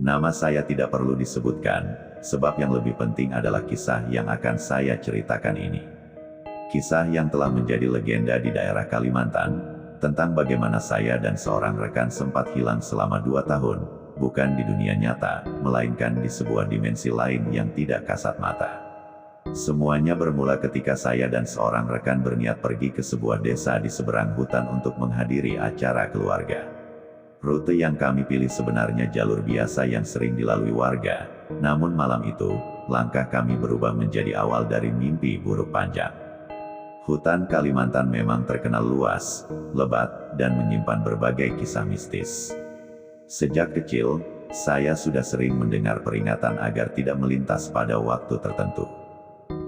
Nama saya tidak perlu disebutkan, sebab yang lebih penting adalah kisah yang akan saya ceritakan ini. Kisah yang telah menjadi legenda di daerah Kalimantan, tentang bagaimana saya dan seorang rekan sempat hilang selama 2 tahun, bukan di dunia nyata, melainkan di sebuah dimensi lain yang tidak kasat mata. Semuanya bermula ketika saya dan seorang rekan berniat pergi ke sebuah desa di seberang hutan untuk menghadiri acara keluarga. Rute yang kami pilih sebenarnya jalur biasa yang sering dilalui warga, namun malam itu, langkah kami berubah menjadi awal dari mimpi buruk panjang. Hutan Kalimantan memang terkenal luas, lebat, dan menyimpan berbagai kisah mistis. Sejak kecil, saya sudah sering mendengar peringatan agar tidak melintas pada waktu tertentu.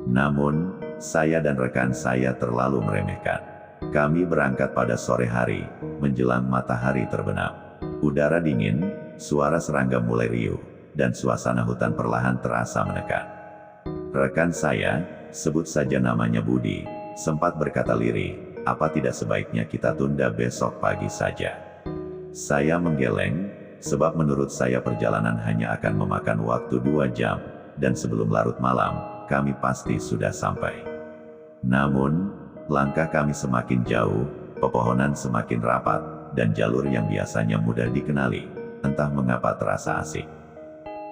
Namun, saya dan rekan saya terlalu meremehkan. Kami berangkat pada sore hari, menjelang matahari terbenam. Udara dingin, suara serangga mulai riuh, dan suasana hutan perlahan terasa menekan. Rekan saya, sebut saja namanya Budi, sempat berkata lirih, "Apa tidak sebaiknya kita tunda besok pagi saja?" Saya menggeleng, sebab menurut saya perjalanan hanya akan memakan waktu 2 jam, dan sebelum larut malam, kami pasti sudah sampai. Namun, langkah kami semakin jauh, pepohonan semakin rapat, dan jalur yang biasanya mudah dikenali, entah mengapa terasa asing.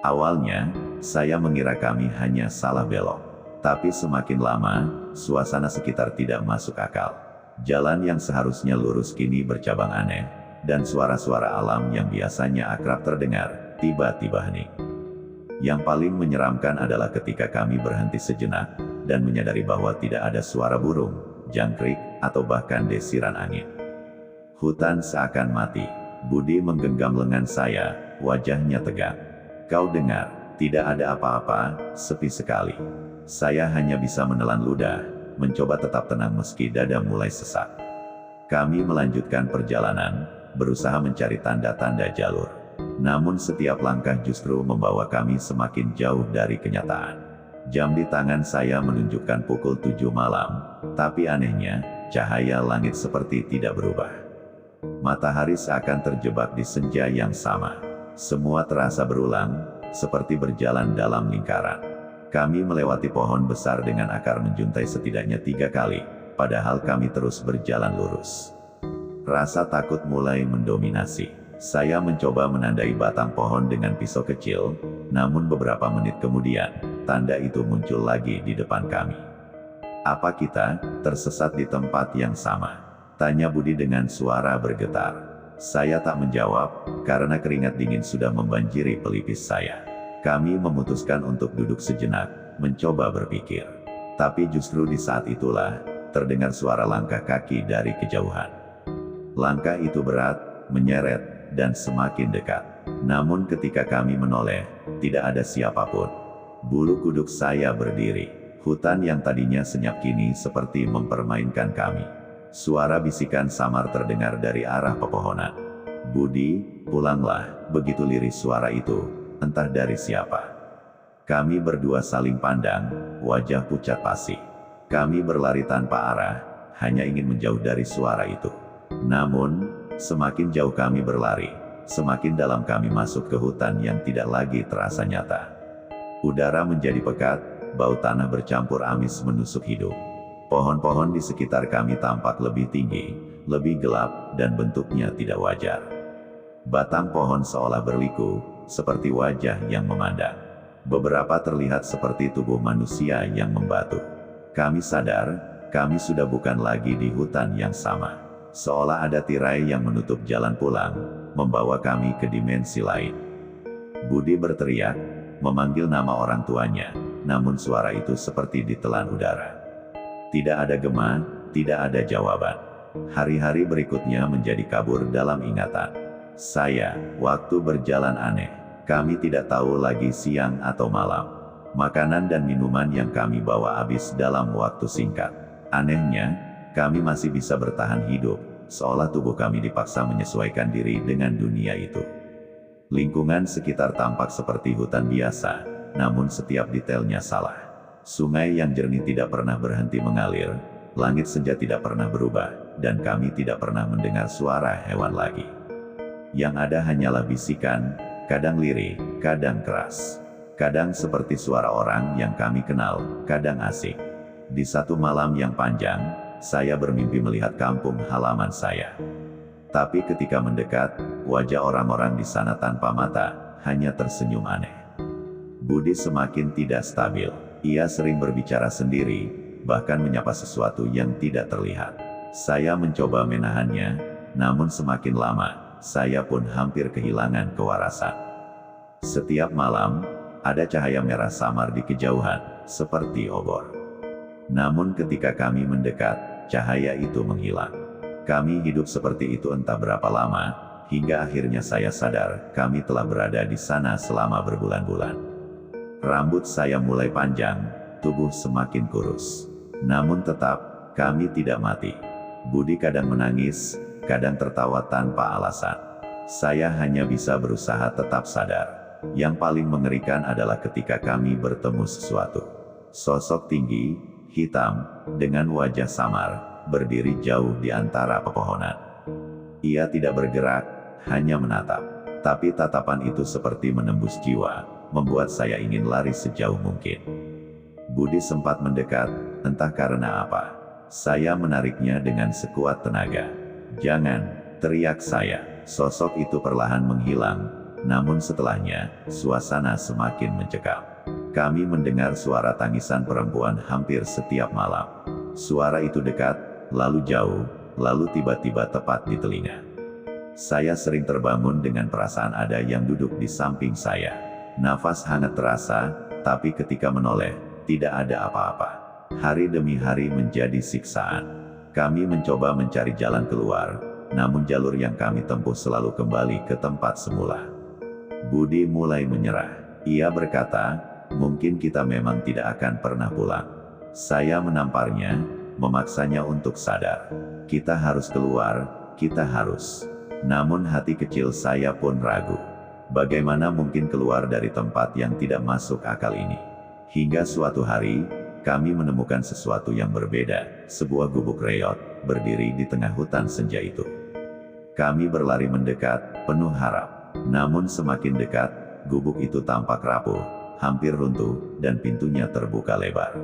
Awalnya, saya mengira kami hanya salah belok. Tapi semakin lama, suasana sekitar tidak masuk akal. Jalan yang seharusnya lurus kini bercabang aneh, dan suara-suara alam yang biasanya akrab terdengar, tiba-tiba hening. Yang paling menyeramkan adalah ketika kami berhenti sejenak, dan menyadari bahwa tidak ada suara burung, jangkrik, atau bahkan desiran angin. Hutan seakan mati. Budi menggenggam lengan saya, wajahnya tegang. "Kau dengar, tidak ada apa-apa, sepi sekali." Saya hanya bisa menelan ludah, mencoba tetap tenang meski dada mulai sesak. Kami melanjutkan perjalanan, berusaha mencari tanda-tanda jalur. Namun setiap langkah justru membawa kami semakin jauh dari kenyataan. Jam di tangan saya menunjukkan pukul 7 malam, tapi anehnya, cahaya langit seperti tidak berubah. Matahari seakan terjebak di senja yang sama. Semua terasa berulang, seperti berjalan dalam lingkaran. Kami melewati pohon besar dengan akar menjuntai setidaknya 3 kali, padahal kami terus berjalan lurus. Rasa takut mulai mendominasi. Saya mencoba menandai batang pohon dengan pisau kecil, namun beberapa menit kemudian, tanda itu muncul lagi di depan kami. "Apa kita tersesat di tempat yang sama?" tanya Budi dengan suara bergetar. Saya tak menjawab, karena keringat dingin sudah membanjiri pelipis saya. Kami memutuskan untuk duduk sejenak, mencoba berpikir. Tapi justru di saat itulah, terdengar suara langkah kaki dari kejauhan. Langkah itu berat, menyeret, dan semakin dekat. Namun ketika kami menoleh, tidak ada siapapun. Bulu kuduk saya berdiri. Hutan yang tadinya senyap kini seperti mempermainkan kami. Suara bisikan samar terdengar dari arah pepohonan. "Budi, pulanglah," begitu lirih suara itu, entah dari siapa. Kami berdua saling pandang, wajah pucat pasi. Kami berlari tanpa arah, hanya ingin menjauh dari suara itu. Namun, semakin jauh kami berlari, semakin dalam kami masuk ke hutan yang tidak lagi terasa nyata. Udara menjadi pekat, bau tanah bercampur amis menusuk hidung. Pohon-pohon di sekitar kami tampak lebih tinggi, lebih gelap, dan bentuknya tidak wajar. Batang pohon seolah berliku, seperti wajah yang memandang. Beberapa terlihat seperti tubuh manusia yang membatu. Kami sadar, kami sudah bukan lagi di hutan yang sama. Seolah ada tirai yang menutup jalan pulang, membawa kami ke dimensi lain. Budi berteriak, memanggil nama orang tuanya, namun suara itu seperti ditelan udara. Tidak ada gema, tidak ada jawaban. Hari-hari berikutnya menjadi kabur dalam ingatan saya. Waktu berjalan aneh. Kami tidak tahu lagi siang atau malam. Makanan dan minuman yang kami bawa habis dalam waktu singkat. Anehnya, kami masih bisa bertahan hidup, seolah tubuh kami dipaksa menyesuaikan diri dengan dunia itu. Lingkungan sekitar tampak seperti hutan biasa, namun setiap detailnya salah. Sungai yang jernih tidak pernah berhenti mengalir, langit senja tidak pernah berubah, dan kami tidak pernah mendengar suara hewan lagi. Yang ada hanyalah bisikan, kadang lirih, kadang keras. Kadang seperti suara orang yang kami kenal, kadang asing. Di satu malam yang panjang, saya bermimpi melihat kampung halaman saya. Tapi ketika mendekat, wajah orang-orang di sana tanpa mata, hanya tersenyum aneh. Budi semakin tidak stabil. Ia sering berbicara sendiri, bahkan menyapa sesuatu yang tidak terlihat. Saya mencoba menahannya, namun semakin lama, saya pun hampir kehilangan kewarasan. Setiap malam, ada cahaya merah samar di kejauhan, seperti obor. Namun ketika kami mendekat, cahaya itu menghilang. Kami hidup seperti itu entah berapa lama, hingga akhirnya saya sadar, kami telah berada di sana selama berbulan-bulan. Rambut saya mulai panjang, tubuh semakin kurus. Namun tetap, kami tidak mati. Budi kadang menangis, kadang tertawa tanpa alasan. Saya hanya bisa berusaha tetap sadar. Yang paling mengerikan adalah ketika kami bertemu sesuatu. Sosok tinggi, hitam, dengan wajah samar, berdiri jauh di antara pepohonan. Ia tidak bergerak, hanya menatap. Tapi tatapan itu seperti menembus jiwa, membuat saya ingin lari sejauh mungkin. Budi sempat mendekat, entah karena apa. Saya menariknya dengan sekuat tenaga. "Jangan!" teriak saya. Sosok itu perlahan menghilang, namun setelahnya, suasana semakin mencekam. Kami mendengar suara tangisan perempuan hampir setiap malam. Suara itu dekat, lalu jauh, lalu tiba-tiba tepat di telinga. Saya sering terbangun dengan perasaan ada yang duduk di samping saya. Nafas hangat terasa, tapi ketika menoleh, tidak ada apa-apa. Hari demi hari menjadi siksaan. Kami mencoba mencari jalan keluar, namun jalur yang kami tempuh selalu kembali ke tempat semula. Budi mulai menyerah. Ia berkata, "Mungkin kita memang tidak akan pernah pulang." Saya menamparnya, memaksanya untuk sadar. "Kita harus keluar, kita harus." Namun hati kecil saya pun ragu. Bagaimana mungkin keluar dari tempat yang tidak masuk akal ini? Hingga suatu hari, kami menemukan sesuatu yang berbeda, sebuah gubuk reot, berdiri di tengah hutan senja itu. Kami berlari mendekat, penuh harap. Namun semakin dekat, gubuk itu tampak rapuh, hampir runtuh, dan pintunya terbuka lebar.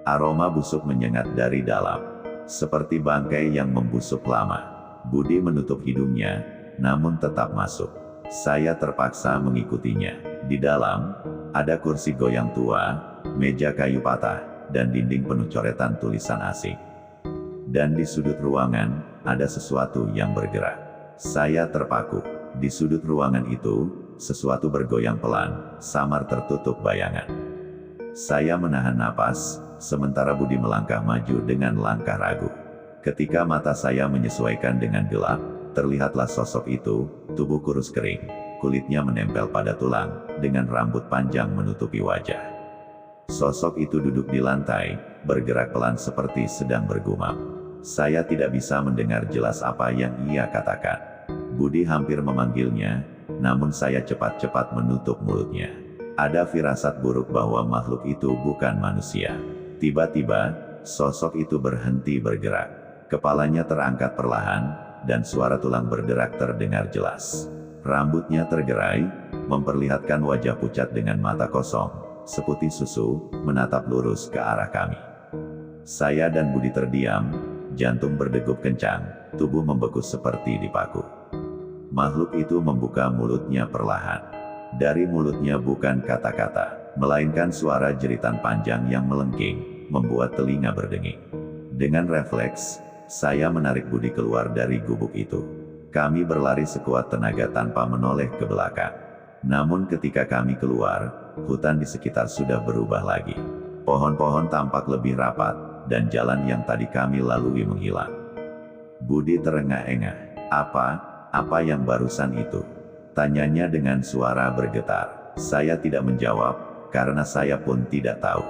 Aroma busuk menyengat dari dalam, seperti bangkai yang membusuk lama. Budi menutup hidungnya, namun tetap masuk. Saya terpaksa mengikutinya. Di dalam, ada kursi goyang tua, meja kayu patah, dan dinding penuh coretan tulisan asing. Dan di sudut ruangan, ada sesuatu yang bergerak. Saya terpaku. Di sudut ruangan itu, sesuatu bergoyang pelan, samar tertutup bayangan. Saya menahan napas, sementara Budi melangkah maju dengan langkah ragu. Ketika mata saya menyesuaikan dengan gelap, terlihatlah sosok itu, tubuh kurus kering, kulitnya menempel pada tulang, dengan rambut panjang menutupi wajah. Sosok itu duduk di lantai, bergerak pelan seperti sedang bergumam. Saya tidak bisa mendengar jelas apa yang ia katakan. Budi hampir memanggilnya, namun saya cepat-cepat menutup mulutnya. Ada firasat buruk bahwa makhluk itu bukan manusia. Tiba-tiba, sosok itu berhenti bergerak. Kepalanya terangkat perlahan, dan suara tulang berderak terdengar jelas. Rambutnya tergerai, memperlihatkan wajah pucat dengan mata kosong, seputih susu, menatap lurus ke arah kami. Saya dan Budi terdiam, jantung berdegup kencang, tubuh membeku seperti dipaku. Makhluk itu membuka mulutnya perlahan. Dari mulutnya bukan kata-kata, melainkan suara jeritan panjang yang melengking, membuat telinga berdenging. Dengan refleks, saya menarik Budi keluar dari gubuk itu. Kami berlari sekuat tenaga tanpa menoleh ke belakang. Namun ketika kami keluar, hutan di sekitar sudah berubah lagi. Pohon-pohon tampak lebih rapat, dan jalan yang tadi kami lalui menghilang. Budi terengah-engah. Apa yang barusan itu?" tanyanya dengan suara bergetar. Saya tidak menjawab, karena saya pun tidak tahu.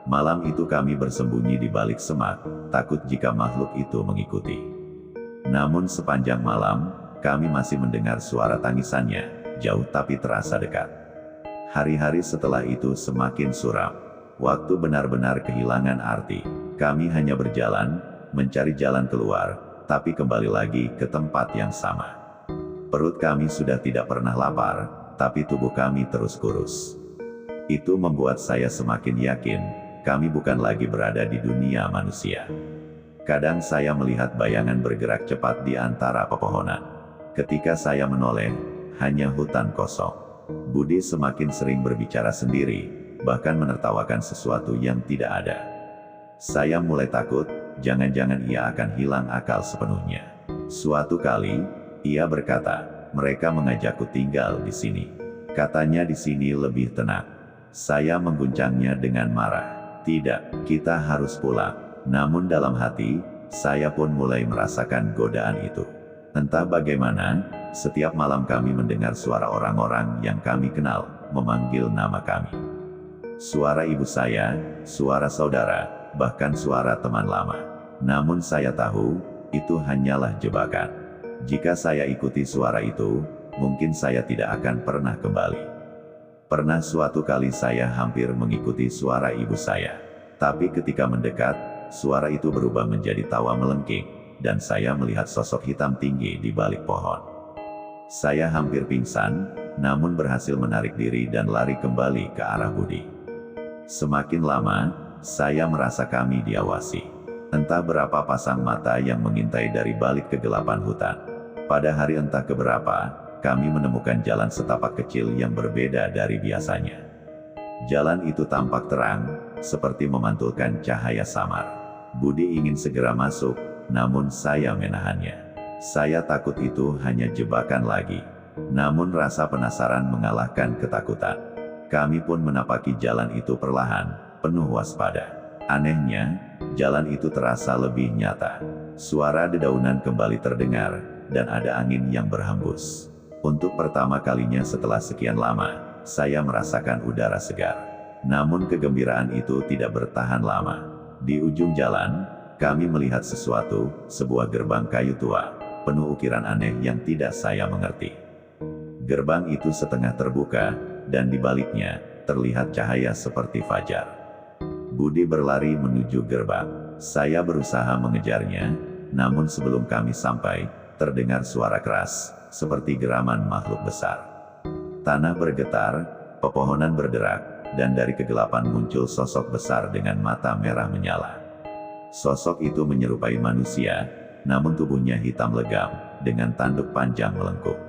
Malam itu kami bersembunyi di balik semak, takut jika makhluk itu mengikuti. Namun sepanjang malam, kami masih mendengar suara tangisannya, jauh tapi terasa dekat. Hari-hari setelah itu semakin suram. Waktu benar-benar kehilangan arti. Kami hanya berjalan, mencari jalan keluar, tapi kembali lagi ke tempat yang sama. Perut kami sudah tidak pernah lapar, tapi tubuh kami terus kurus. Itu membuat saya semakin yakin, kami bukan lagi berada di dunia manusia. Kadang saya melihat bayangan bergerak cepat di antara pepohonan. Ketika saya menoleh, hanya hutan kosong. Budi semakin sering berbicara sendiri, bahkan menertawakan sesuatu yang tidak ada. Saya mulai takut, jangan-jangan ia akan hilang akal sepenuhnya. Suatu kali, ia berkata, mereka mengajakku tinggal di sini. Katanya di sini lebih tenang. Saya mengguncangnya dengan marah. Tidak, kita harus pulang. Namun dalam hati, saya pun mulai merasakan godaan itu. Entah bagaimana, setiap malam kami mendengar suara orang-orang yang kami kenal, memanggil nama kami. Suara ibu saya, suara saudara, bahkan suara teman lama. Namun saya tahu, itu hanyalah jebakan. Jika saya ikuti suara itu, mungkin saya tidak akan pernah kembali. Pernah suatu kali saya hampir mengikuti suara ibu saya. Tapi ketika mendekat, suara itu berubah menjadi tawa melengking, dan saya melihat sosok hitam tinggi di balik pohon. Saya hampir pingsan, namun berhasil menarik diri dan lari kembali ke arah Budi. Semakin lama, saya merasa kami diawasi. Entah berapa pasang mata yang mengintai dari balik kegelapan hutan. Pada hari entah keberapa, kami menemukan jalan setapak kecil yang berbeda dari biasanya. Jalan itu tampak terang, seperti memantulkan cahaya samar. Budi ingin segera masuk, namun saya menahannya. Saya takut itu hanya jebakan lagi. Namun rasa penasaran mengalahkan ketakutan. Kami pun menapaki jalan itu perlahan, penuh waspada. Anehnya, jalan itu terasa lebih nyata. Suara dedaunan kembali terdengar, dan ada angin yang berhembus. Untuk pertama kalinya setelah sekian lama, saya merasakan udara segar. Namun kegembiraan itu tidak bertahan lama. Di ujung jalan, kami melihat sesuatu, sebuah gerbang kayu tua, penuh ukiran aneh yang tidak saya mengerti. Gerbang itu setengah terbuka, dan di baliknya, terlihat cahaya seperti fajar. Budi berlari menuju gerbang. Saya berusaha mengejarnya, namun sebelum kami sampai, terdengar suara keras, seperti geraman makhluk besar. Tanah bergetar, pepohonan berderak, dan dari kegelapan muncul sosok besar dengan mata merah menyala. Sosok itu menyerupai manusia, namun tubuhnya hitam legam, dengan tanduk panjang melengkung.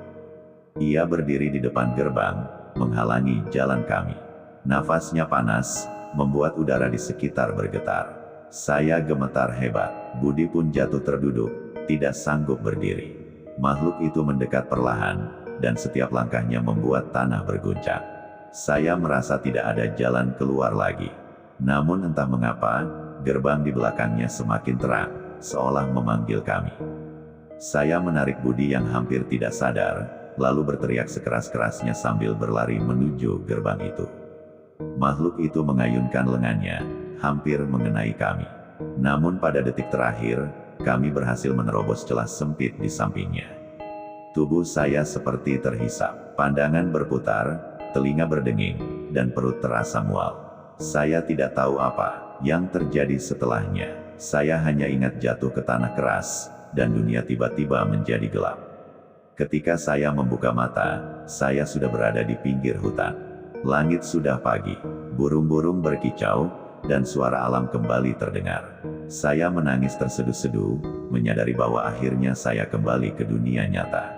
Ia berdiri di depan gerbang, menghalangi jalan kami. Nafasnya panas, membuat udara di sekitar bergetar. Saya gemetar hebat. Budi pun jatuh terduduk, tidak sanggup berdiri. Makhluk itu mendekat perlahan, dan setiap langkahnya membuat tanah berguncang. Saya merasa tidak ada jalan keluar lagi. Namun entah mengapa, gerbang di belakangnya semakin terang, seolah memanggil kami. Saya menarik Budi yang hampir tidak sadar, lalu berteriak sekeras-kerasnya sambil berlari menuju gerbang itu. Makhluk itu mengayunkan lengannya, hampir mengenai kami. Namun pada detik terakhir, kami berhasil menerobos celah sempit di sampingnya. Tubuh saya seperti terhisap, pandangan berputar, telinga berdenging, dan perut terasa mual. Saya tidak tahu apa yang terjadi setelahnya. Saya hanya ingat jatuh ke tanah keras, dan dunia tiba-tiba menjadi gelap. Ketika saya membuka mata, saya sudah berada di pinggir hutan. Langit sudah pagi, burung-burung berkicau, dan suara alam kembali terdengar. Saya menangis terseduh-seduh, menyadari bahwa akhirnya saya kembali ke dunia nyata.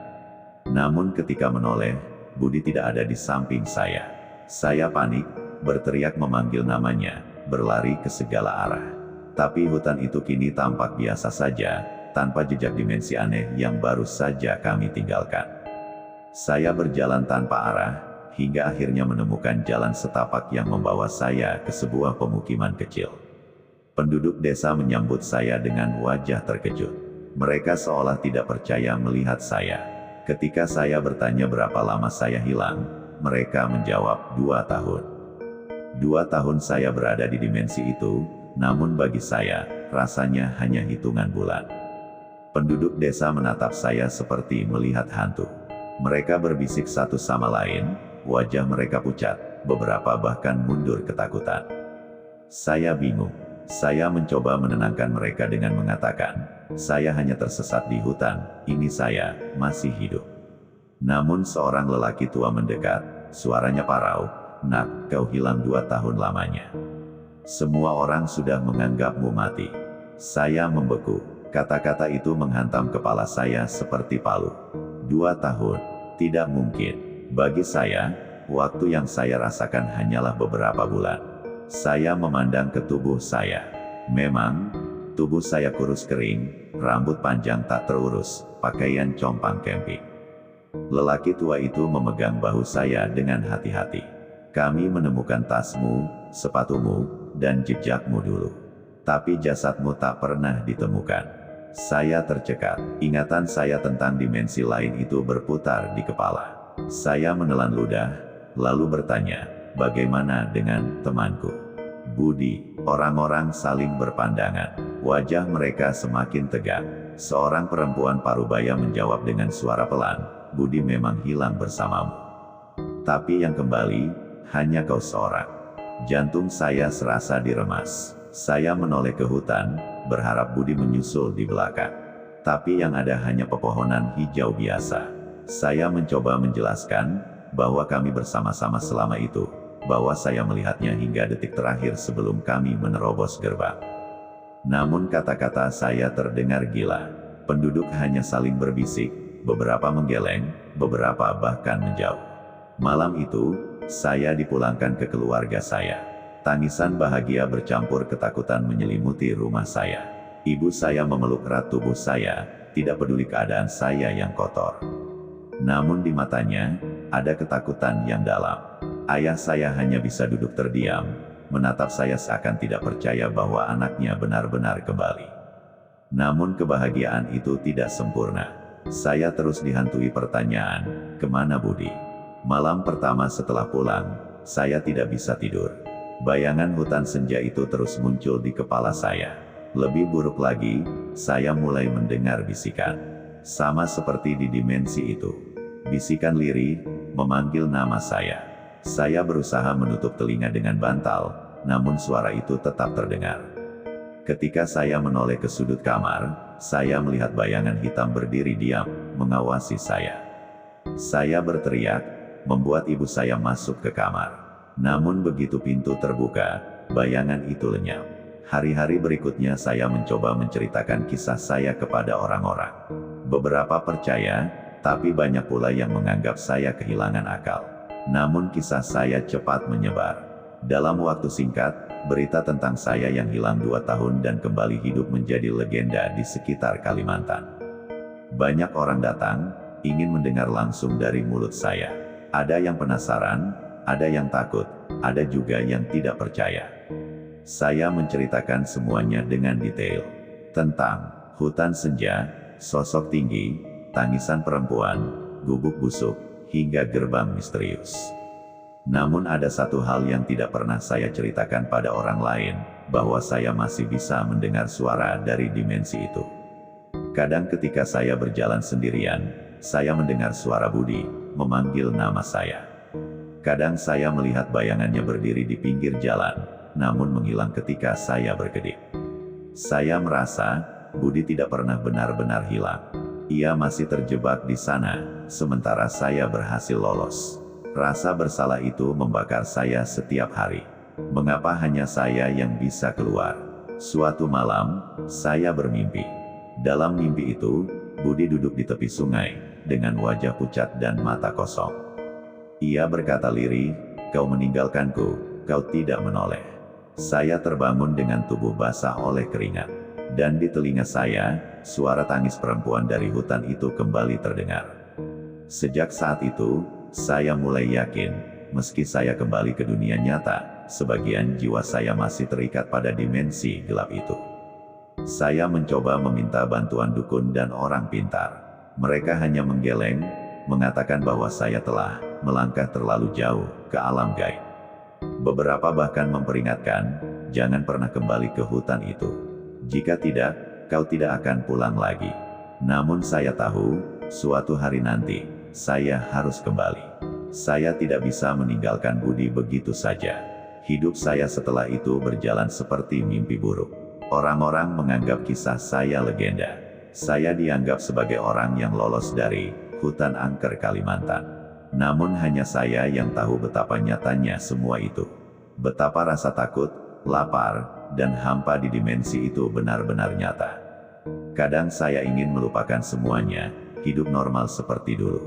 Namun ketika menoleh, Budi tidak ada di samping saya. Saya panik, berteriak memanggil namanya, berlari ke segala arah. Tapi hutan itu kini tampak biasa saja, tanpa jejak dimensi aneh yang baru saja kami tinggalkan. Saya berjalan tanpa arah, hingga akhirnya menemukan jalan setapak yang membawa saya ke sebuah pemukiman kecil. Penduduk desa menyambut saya dengan wajah terkejut. Mereka seolah tidak percaya melihat saya. Ketika saya bertanya berapa lama saya hilang, mereka menjawab 2 tahun. 2 tahun saya berada di dimensi itu, namun bagi saya, rasanya hanya hitungan bulan. Penduduk desa menatap saya seperti melihat hantu. Mereka berbisik satu sama lain, wajah mereka pucat, beberapa bahkan mundur ketakutan. Saya bingung. Saya mencoba menenangkan mereka dengan mengatakan, saya hanya tersesat di hutan, ini saya masih hidup. Namun seorang lelaki tua mendekat, suaranya parau, "Nak, kau hilang 2 tahun lamanya. Semua orang sudah menganggapmu mati." Saya membeku. Kata-kata itu menghantam kepala saya seperti palu. 2 tahun? Tidak mungkin. Bagi saya, waktu yang saya rasakan hanyalah beberapa bulan. Saya memandang ke tubuh saya. Memang, tubuh saya kurus kering, rambut panjang tak terurus, pakaian compang camping. Lelaki tua itu memegang bahu saya dengan hati-hati. "Kami menemukan tasmu, sepatumu, dan jejakmu dulu. Tapi jasadmu tak pernah ditemukan." Saya tercekat. Ingatan saya tentang dimensi lain itu berputar di kepala. Saya menelan ludah, lalu bertanya, "Bagaimana dengan temanku, Budi?" Orang-orang saling berpandangan. Wajah mereka semakin tegang. Seorang perempuan parubaya menjawab dengan suara pelan, "Budi memang hilang bersamamu. Tapi yang kembali, hanya kau seorang." Jantung saya serasa diremas. Saya menoleh ke hutan, berharap Budi menyusul di belakang. Tapi yang ada hanya pepohonan hijau biasa. Saya mencoba menjelaskan bahwa kami bersama-sama selama itu, bahwa saya melihatnya hingga detik terakhir sebelum kami menerobos gerbang. Namun kata-kata saya terdengar gila. Penduduk hanya saling berbisik, beberapa menggeleng, beberapa bahkan menjauh. Malam itu, saya dipulangkan ke keluarga saya. Tangisan bahagia bercampur ketakutan menyelimuti rumah saya. Ibu saya memeluk erat tubuh saya, tidak peduli keadaan saya yang kotor. Namun di matanya, ada ketakutan yang dalam. Ayah saya hanya bisa duduk terdiam, menatap saya seakan tidak percaya bahwa anaknya benar-benar kembali. Namun kebahagiaan itu tidak sempurna. Saya terus dihantui pertanyaan, "Kemana Budi?" Malam pertama setelah pulang, saya tidak bisa tidur. Bayangan hutan senja itu terus muncul di kepala saya. Lebih buruk lagi, saya mulai mendengar bisikan. Sama seperti di dimensi itu. Bisikan lirih, memanggil nama saya. Saya berusaha menutup telinga dengan bantal, namun suara itu tetap terdengar. Ketika saya menoleh ke sudut kamar, saya melihat bayangan hitam berdiri diam, mengawasi saya. Saya berteriak, membuat ibu saya masuk ke kamar. Namun begitu pintu terbuka, bayangan itu lenyap. Hari-hari berikutnya saya mencoba menceritakan kisah saya kepada orang-orang. Beberapa percaya, tapi banyak pula yang menganggap saya kehilangan akal. Namun kisah saya cepat menyebar. Dalam waktu singkat, berita tentang saya yang hilang 2 tahun dan kembali hidup menjadi legenda di sekitar Kalimantan. Banyak orang datang, ingin mendengar langsung dari mulut saya. Ada yang penasaran, ada yang takut, ada juga yang tidak percaya. Saya menceritakan semuanya dengan detail. Tentang hutan senja, sosok tinggi, tangisan perempuan, gubuk busuk, hingga gerbang misterius. Namun ada satu hal yang tidak pernah saya ceritakan pada orang lain, bahwa saya masih bisa mendengar suara dari dimensi itu. Kadang ketika saya berjalan sendirian, saya mendengar suara Budi, memanggil nama saya. Kadang saya melihat bayangannya berdiri di pinggir jalan, namun menghilang ketika saya berkedip. Saya merasa, Budi tidak pernah benar-benar hilang. Ia masih terjebak di sana, sementara saya berhasil lolos. Rasa bersalah itu membakar saya setiap hari. Mengapa hanya saya yang bisa keluar? Suatu malam, saya bermimpi. Dalam mimpi itu, Budi duduk di tepi sungai, dengan wajah pucat dan mata kosong. Ia berkata lirih, "Kau meninggalkanku, kau tidak menoleh." Saya terbangun dengan tubuh basah oleh keringat. Dan di telinga saya, suara tangis perempuan dari hutan itu kembali terdengar. Sejak saat itu, saya mulai yakin, meski saya kembali ke dunia nyata, sebagian jiwa saya masih terikat pada dimensi gelap itu. Saya mencoba meminta bantuan dukun dan orang pintar. Mereka hanya menggeleng, mengatakan bahwa saya telah melangkah terlalu jauh ke alam gaib. Beberapa bahkan memperingatkan, jangan pernah kembali ke hutan itu. Jika tidak, kau tidak akan pulang lagi. Namun saya tahu, suatu hari nanti, saya harus kembali. Saya tidak bisa meninggalkan Budi begitu saja. Hidup saya setelah itu berjalan seperti mimpi buruk. Orang-orang menganggap kisah saya legenda. Saya dianggap sebagai orang yang lolos dari hutan angker Kalimantan. Namun hanya saya yang tahu betapa nyatanya semua itu. Betapa rasa takut, lapar, dan hampa di dimensi itu benar-benar nyata. Kadang saya ingin melupakan semuanya, hidup normal seperti dulu.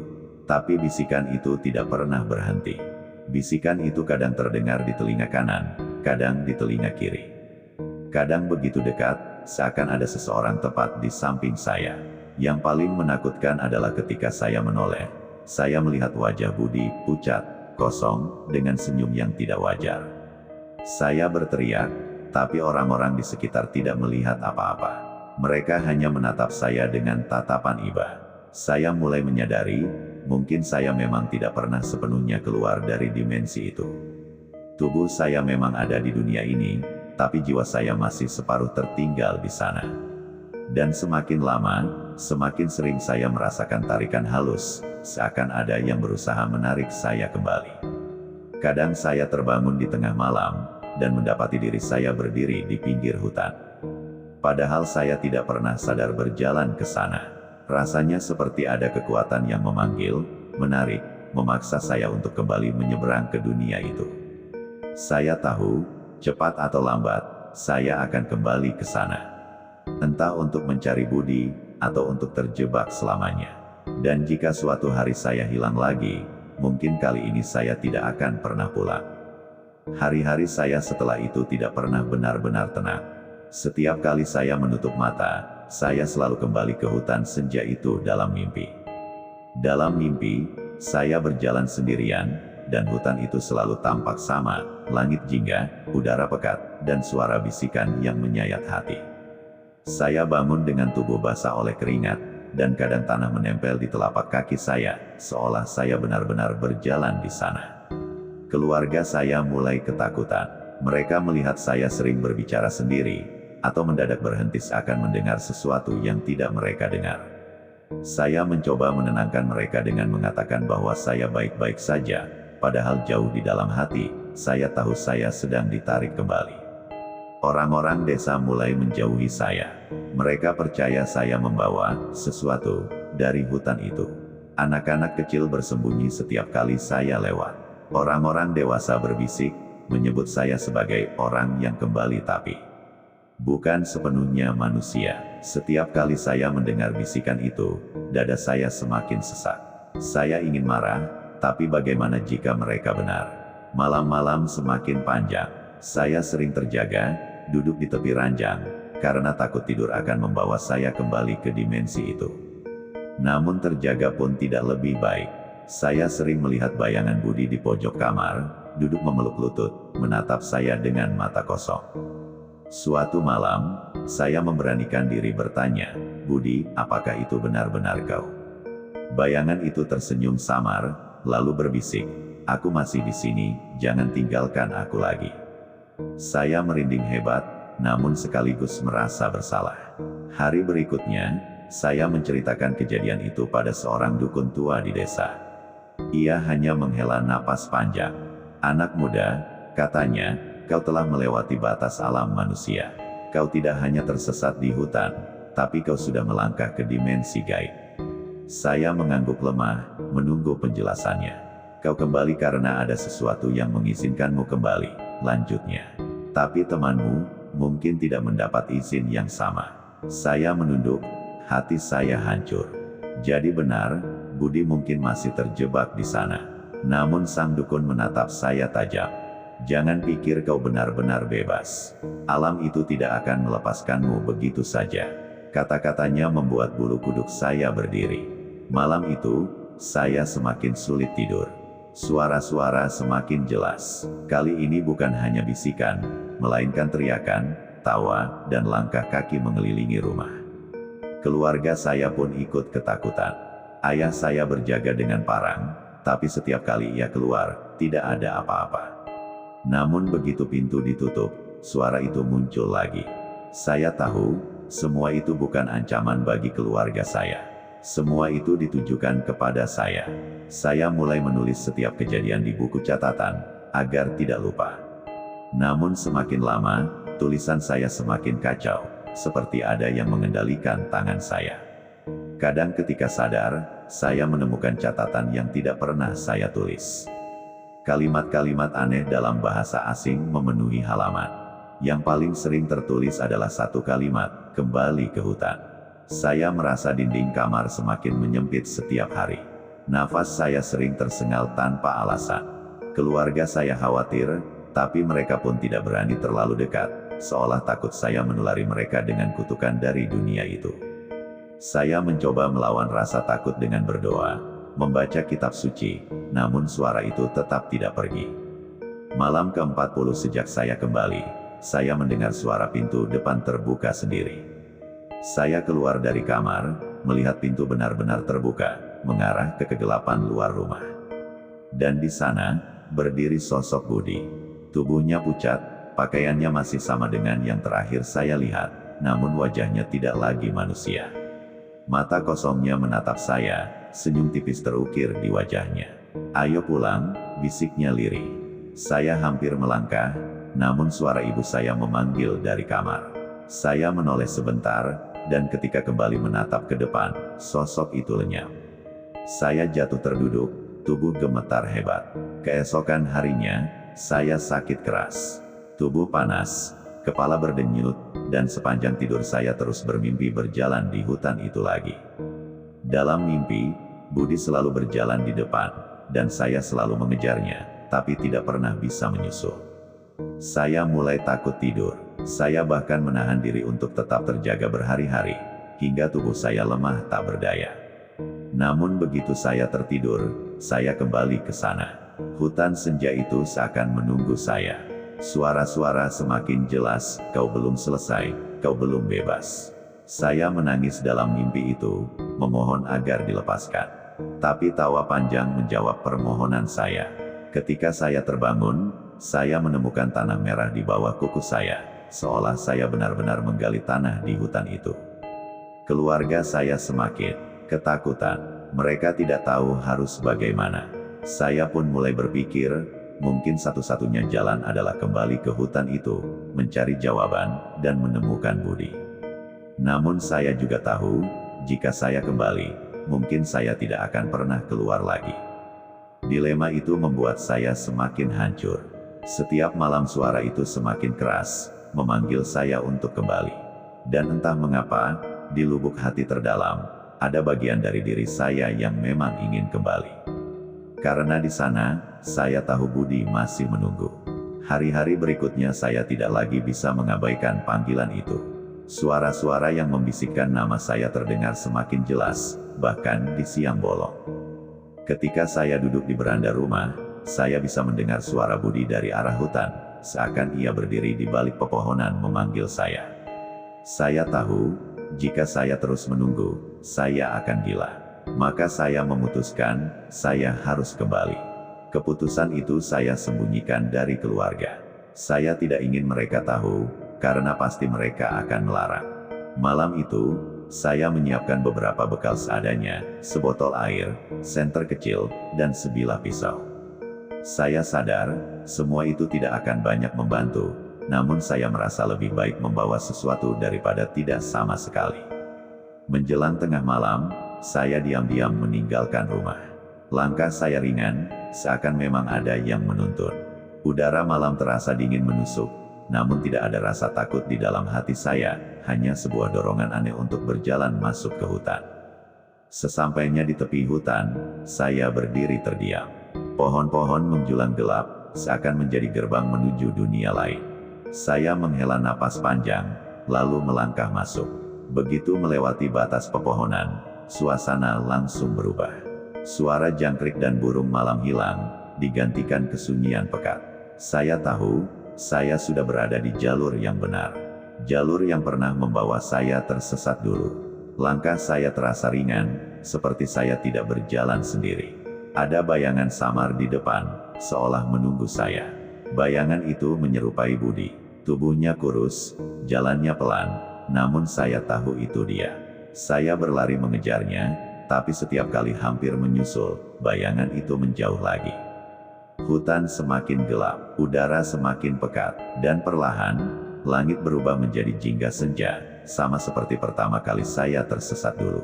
Tapi bisikan itu tidak pernah berhenti. Bisikan itu kadang terdengar di telinga kanan, kadang di telinga kiri. Kadang begitu dekat, seakan ada seseorang tepat di samping saya. Yang paling menakutkan adalah ketika saya menoleh. Saya melihat wajah Budi, pucat, kosong, dengan senyum yang tidak wajar. Saya berteriak, tapi orang-orang di sekitar tidak melihat apa-apa. Mereka hanya menatap saya dengan tatapan iba. Saya mulai menyadari, mungkin saya memang tidak pernah sepenuhnya keluar dari dimensi itu. Tubuh saya memang ada di dunia ini, tapi jiwa saya masih separuh tertinggal di sana. Dan semakin lama, semakin sering saya merasakan tarikan halus, seakan ada yang berusaha menarik saya kembali. Kadang saya terbangun di tengah malam, dan mendapati diri saya berdiri di pinggir hutan. Padahal saya tidak pernah sadar berjalan ke sana. Rasanya seperti ada kekuatan yang memanggil, menarik, memaksa saya untuk kembali menyeberang ke dunia itu. Saya tahu, cepat atau lambat, saya akan kembali ke sana. Entah untuk mencari Budi, atau untuk terjebak selamanya. Dan jika suatu hari saya hilang lagi, mungkin kali ini saya tidak akan pernah pulang. Hari-hari saya setelah itu tidak pernah benar-benar tenang. Setiap kali saya menutup mata, saya selalu kembali ke hutan senja itu dalam mimpi. Dalam mimpi, saya berjalan sendirian, dan hutan itu selalu tampak sama, langit jingga, udara pekat, dan suara bisikan yang menyayat hati. Saya bangun dengan tubuh basah oleh keringat, dan kadang tanah menempel di telapak kaki saya, seolah saya benar-benar berjalan di sana. Keluarga saya mulai ketakutan. Mereka melihat saya sering berbicara sendiri, atau mendadak berhenti seakan mendengar sesuatu yang tidak mereka dengar. Saya mencoba menenangkan mereka dengan mengatakan bahwa saya baik-baik saja, padahal jauh di dalam hati, saya tahu saya sedang ditarik kembali. Orang-orang desa mulai menjauhi saya. Mereka percaya saya membawa sesuatu dari hutan itu. Anak-anak kecil bersembunyi setiap kali saya lewat. Orang-orang dewasa berbisik, menyebut saya sebagai orang yang kembali tapi bukan sepenuhnya manusia. Setiap kali saya mendengar bisikan itu, dada saya semakin sesak. Saya ingin marah, tapi bagaimana jika mereka benar? Malam-malam semakin panjang. Saya sering terjaga, duduk di tepi ranjang, karena takut tidur akan membawa saya kembali ke dimensi itu. Namun terjaga pun tidak lebih baik. Saya sering melihat bayangan Budi di pojok kamar, duduk memeluk lutut, menatap saya dengan mata kosong. Suatu malam, saya memberanikan diri bertanya, "Budi, apakah itu benar-benar kau?" Bayangan itu tersenyum samar, lalu berbisik, "Aku masih di sini, jangan tinggalkan aku lagi." Saya merinding hebat, namun sekaligus merasa bersalah. Hari berikutnya, saya menceritakan kejadian itu pada seorang dukun tua di desa. Ia hanya menghela napas panjang. "Anak muda," katanya, "kau telah melewati batas alam manusia. Kau tidak hanya tersesat di hutan, tapi kau sudah melangkah ke dimensi gaib." Saya mengangguk lemah, menunggu penjelasannya. "Kau kembali karena ada sesuatu yang mengizinkanmu kembali," lanjutnya. "Tapi temanmu, mungkin tidak mendapat izin yang sama." Saya menunduk, hati saya hancur. Jadi benar, Budi mungkin masih terjebak di sana. Namun sang dukun menatap saya tajam. "Jangan pikir kau benar-benar bebas. Alam itu tidak akan melepaskanmu begitu saja." Kata-katanya membuat bulu kuduk saya berdiri. Malam itu, saya semakin sulit tidur. Suara-suara semakin jelas. Kali ini bukan hanya bisikan, melainkan teriakan, tawa, dan langkah kaki mengelilingi rumah. Keluarga saya pun ikut ketakutan. Ayah saya berjaga dengan parang, tapi setiap kali ia keluar, tidak ada apa-apa. Namun begitu pintu ditutup, suara itu muncul lagi. Saya tahu, semua itu bukan ancaman bagi keluarga saya. Semua itu ditujukan kepada saya. Saya mulai menulis setiap kejadian di buku catatan, agar tidak lupa. Namun semakin lama, tulisan saya semakin kacau, seperti ada yang mengendalikan tangan saya. Kadang ketika sadar, saya menemukan catatan yang tidak pernah saya tulis. Kalimat-kalimat aneh dalam bahasa asing memenuhi halaman. Yang paling sering tertulis adalah satu kalimat, kembali ke hutan. Saya merasa dinding kamar semakin menyempit setiap hari. Nafas saya sering tersengal tanpa alasan. Keluarga saya khawatir, tapi mereka pun tidak berani terlalu dekat, seolah takut saya menulari mereka dengan kutukan dari dunia itu. Saya mencoba melawan rasa takut dengan berdoa, membaca kitab suci, namun suara itu tetap tidak pergi. Malam ke-40 sejak saya kembali, saya mendengar suara pintu depan terbuka sendiri. Saya keluar dari kamar, melihat pintu benar-benar terbuka, mengarah ke kegelapan luar rumah. Dan di sana, berdiri sosok Budi. Tubuhnya pucat, pakaiannya masih sama dengan yang terakhir saya lihat, namun wajahnya tidak lagi manusia. Mata kosongnya menatap saya, senyum tipis terukir di wajahnya. "Ayo pulang," bisiknya lirih. Saya hampir melangkah, namun suara ibu saya memanggil dari kamar. Saya menoleh sebentar, dan ketika kembali menatap ke depan, sosok itu lenyap. Saya jatuh terduduk, tubuh gemetar hebat. Keesokan harinya, saya sakit keras. Tubuh panas, kepala berdenyut, dan sepanjang tidur saya terus bermimpi berjalan di hutan itu lagi. Dalam mimpi, Budi selalu berjalan di depan, dan saya selalu mengejarnya, tapi tidak pernah bisa menyusul. Saya mulai takut tidur. Saya bahkan menahan diri untuk tetap terjaga berhari-hari, hingga tubuh saya lemah tak berdaya. Namun begitu saya tertidur, saya kembali ke sana. Hutan senja itu seakan menunggu saya. Suara-suara semakin jelas, "Kau belum selesai, kau belum bebas." Saya menangis dalam mimpi itu, memohon agar dilepaskan. Tapi tawa panjang menjawab permohonan saya. Ketika saya terbangun, saya menemukan tanah merah di bawah kuku saya, seolah saya benar-benar menggali tanah di hutan itu. Keluarga saya semakin ketakutan. Mereka tidak tahu harus bagaimana. Saya pun mulai berpikir, mungkin satu-satunya jalan adalah kembali ke hutan itu, mencari jawaban, dan menemukan Budi. Namun saya juga tahu, jika saya kembali, mungkin saya tidak akan pernah keluar lagi. Dilema itu membuat saya semakin hancur. Setiap malam suara itu semakin keras, memanggil saya untuk kembali. Dan entah mengapa, di lubuk hati terdalam, ada bagian dari diri saya yang memang ingin kembali. Karena di sana, saya tahu Budi masih menunggu. Hari-hari berikutnya saya tidak lagi bisa mengabaikan panggilan itu. Suara-suara yang membisikkan nama saya terdengar semakin jelas, bahkan di siang bolong. Ketika saya duduk di beranda rumah, saya bisa mendengar suara Budi dari arah hutan, seakan ia berdiri di balik pepohonan memanggil saya. Saya tahu, jika saya terus menunggu, saya akan gila. Maka saya memutuskan, saya harus kembali. Keputusan itu saya sembunyikan dari keluarga. Saya tidak ingin mereka tahu, karena pasti mereka akan melarang. Malam itu, saya menyiapkan beberapa bekal seadanya, sebotol air, senter kecil, dan sebilah pisau. Saya sadar, semua itu tidak akan banyak membantu, namun saya merasa lebih baik membawa sesuatu daripada tidak sama sekali. Menjelang tengah malam, saya diam-diam meninggalkan rumah. Langkah saya ringan, seakan memang ada yang menuntun. Udara malam terasa dingin menusuk, namun tidak ada rasa takut di dalam hati saya, hanya sebuah dorongan aneh untuk berjalan masuk ke hutan. Sesampainya di tepi hutan, saya berdiri terdiam. Pohon-pohon menjulang gelap, seakan menjadi gerbang menuju dunia lain. Saya menghela napas panjang, lalu melangkah masuk. Begitu melewati batas pepohonan, suasana langsung berubah. Suara jangkrik dan burung malam hilang, digantikan kesunyian pekat. Saya tahu, saya sudah berada di jalur yang benar. Jalur yang pernah membawa saya tersesat dulu. Langkah saya terasa ringan, seperti saya tidak berjalan sendiri. Ada bayangan samar di depan, seolah menunggu saya. Bayangan itu menyerupai Budi. Tubuhnya kurus, jalannya pelan, namun saya tahu itu dia. Saya berlari mengejarnya, tapi setiap kali hampir menyusul, bayangan itu menjauh lagi. Hutan semakin gelap, udara semakin pekat, dan perlahan, langit berubah menjadi jingga senja, sama seperti pertama kali saya tersesat dulu.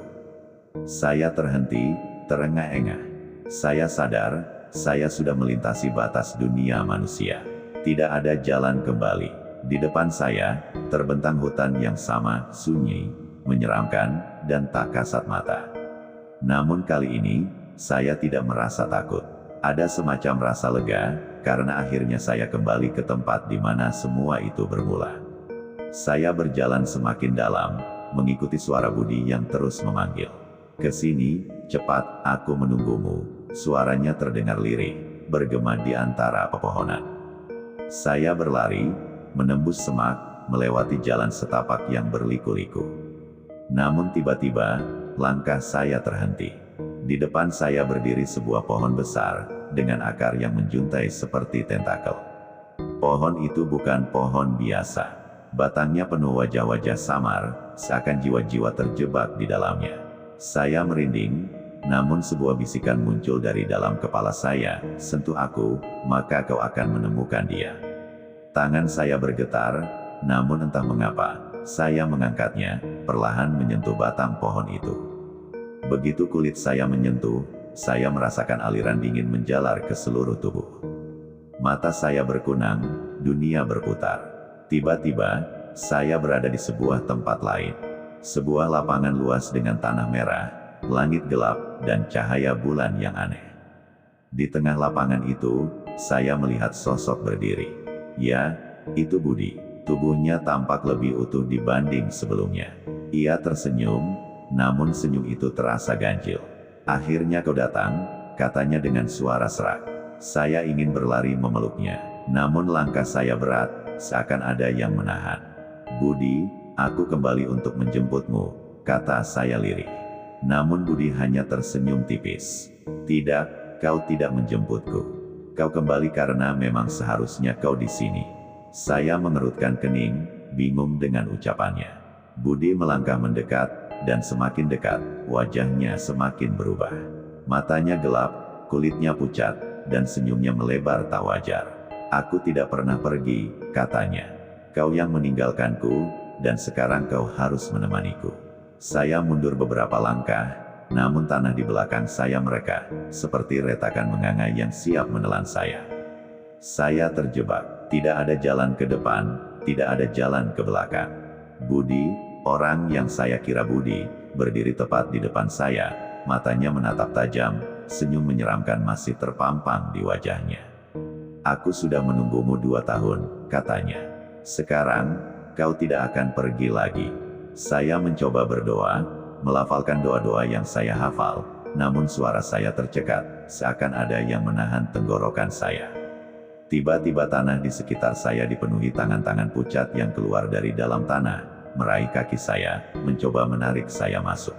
Saya terhenti, terengah-engah. Saya sadar, saya sudah melintasi batas dunia manusia. Tidak ada jalan kembali. Di depan saya, terbentang hutan yang sama, sunyi, menyeramkan, dan tak kasat mata. Namun kali ini, saya tidak merasa takut. Ada semacam rasa lega, karena akhirnya saya kembali ke tempat di mana semua itu bermula. Saya berjalan semakin dalam, mengikuti suara Budi yang terus memanggil. "Ke sini, cepat, aku menunggumu." Suaranya terdengar lirih, bergema di antara pepohonan. Saya berlari, menembus semak, melewati jalan setapak yang berliku-liku. Namun tiba-tiba, langkah saya terhenti. Di depan saya berdiri sebuah pohon besar, dengan akar yang menjuntai seperti tentakel. Pohon itu bukan pohon biasa. Batangnya penuh wajah-wajah samar, seakan jiwa-jiwa terjebak di dalamnya. Saya merinding, namun sebuah bisikan muncul dari dalam kepala saya, "Sentuh aku, maka kau akan menemukan dia." Tangan saya bergetar, namun entah mengapa, saya mengangkatnya, perlahan menyentuh batang pohon itu. Begitu kulit saya menyentuh, saya merasakan aliran dingin menjalar ke seluruh tubuh. Mata saya berkunang, dunia berputar. Tiba-tiba, saya berada di sebuah tempat lain. Sebuah lapangan luas dengan tanah merah, langit gelap, dan cahaya bulan yang aneh. Di tengah lapangan itu, saya melihat sosok berdiri. Ya, itu Budi. Tubuhnya tampak lebih utuh dibanding sebelumnya. Ia tersenyum, namun senyum itu terasa ganjil. "Akhirnya kau datang," katanya dengan suara serak. Saya ingin berlari memeluknya, namun langkah saya berat, seakan ada yang menahan. "Budi, aku kembali untuk menjemputmu," kata saya lirih. Namun Budi hanya tersenyum tipis. "Tidak, kau tidak menjemputku. Kau kembali karena memang seharusnya kau di sini." Saya mengerutkan kening, bingung dengan ucapannya. Budi melangkah mendekat, dan semakin dekat, wajahnya semakin berubah. Matanya gelap, kulitnya pucat, dan senyumnya melebar tak wajar. "Aku tidak pernah pergi," katanya. "Kau yang meninggalkanku, dan sekarang kau harus menemaniku." Saya mundur beberapa langkah, namun tanah di belakang saya mereka, seperti retakan menganga yang siap menelan saya. Saya terjebak, tidak ada jalan ke depan, tidak ada jalan ke belakang. Budi, orang yang saya kira Budi, berdiri tepat di depan saya, matanya menatap tajam, senyum menyeramkan masih terpampang di wajahnya. "Aku sudah menunggumu 2 tahun, katanya. "Sekarang, kau tidak akan pergi lagi." Saya mencoba berdoa, melafalkan doa-doa yang saya hafal, namun suara saya tercekat, seakan ada yang menahan tenggorokan saya. Tiba-tiba tanah di sekitar saya dipenuhi tangan-tangan pucat yang keluar dari dalam tanah, meraih kaki saya, mencoba menarik saya masuk.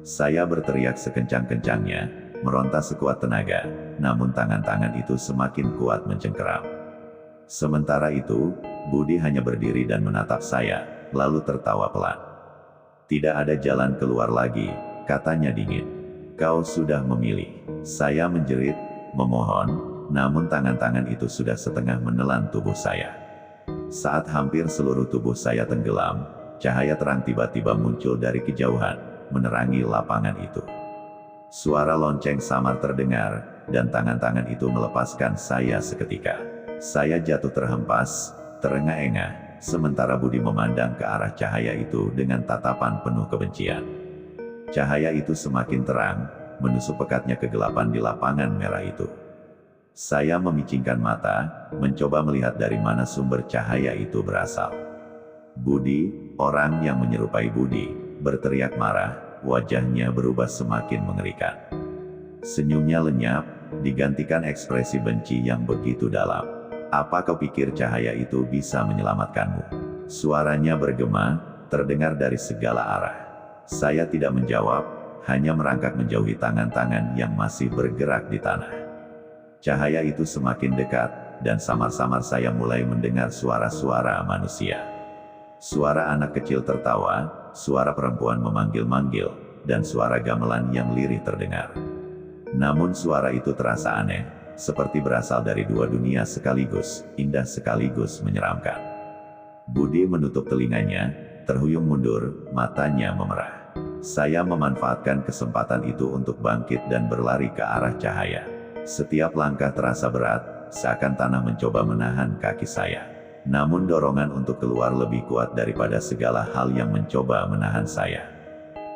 Saya berteriak sekencang-kencangnya, meronta sekuat tenaga, namun tangan-tangan itu semakin kuat mencengkeram. Sementara itu, Budi hanya berdiri dan menatap saya, lalu tertawa pelan. "Tidak ada jalan keluar lagi," katanya dingin. "Kau sudah memilih." Saya menjerit, memohon, namun tangan-tangan itu sudah setengah menelan tubuh saya. Saat hampir seluruh tubuh saya tenggelam, cahaya terang tiba-tiba muncul dari kejauhan, menerangi lapangan itu. Suara lonceng samar terdengar, dan tangan-tangan itu melepaskan saya seketika. Saya jatuh terhempas, terengah-engah, sementara Budi memandang ke arah cahaya itu dengan tatapan penuh kebencian. Cahaya itu semakin terang, menusuk pekatnya kegelapan di lapangan merah itu. Saya memicingkan mata, mencoba melihat dari mana sumber cahaya itu berasal. Budi, orang yang menyerupai Budi, berteriak marah, wajahnya berubah semakin mengerikan. Senyumnya lenyap, digantikan ekspresi benci yang begitu dalam. "Apa kau pikir cahaya itu bisa menyelamatkanmu?" Suaranya bergema, terdengar dari segala arah. Saya tidak menjawab, hanya merangkak menjauhi tangan-tangan yang masih bergerak di tanah. Cahaya itu semakin dekat, dan samar-samar saya mulai mendengar suara-suara manusia. Suara anak kecil tertawa, suara perempuan memanggil-manggil, dan suara gamelan yang lirih terdengar. Namun suara itu terasa aneh, seperti berasal dari dua dunia sekaligus, indah sekaligus menyeramkan. Budi menutup telinganya, terhuyung mundur, matanya memerah. Saya memanfaatkan kesempatan itu untuk bangkit dan berlari ke arah cahaya. Setiap langkah terasa berat, seakan tanah mencoba menahan kaki saya. Namun dorongan untuk keluar lebih kuat daripada segala hal yang mencoba menahan saya.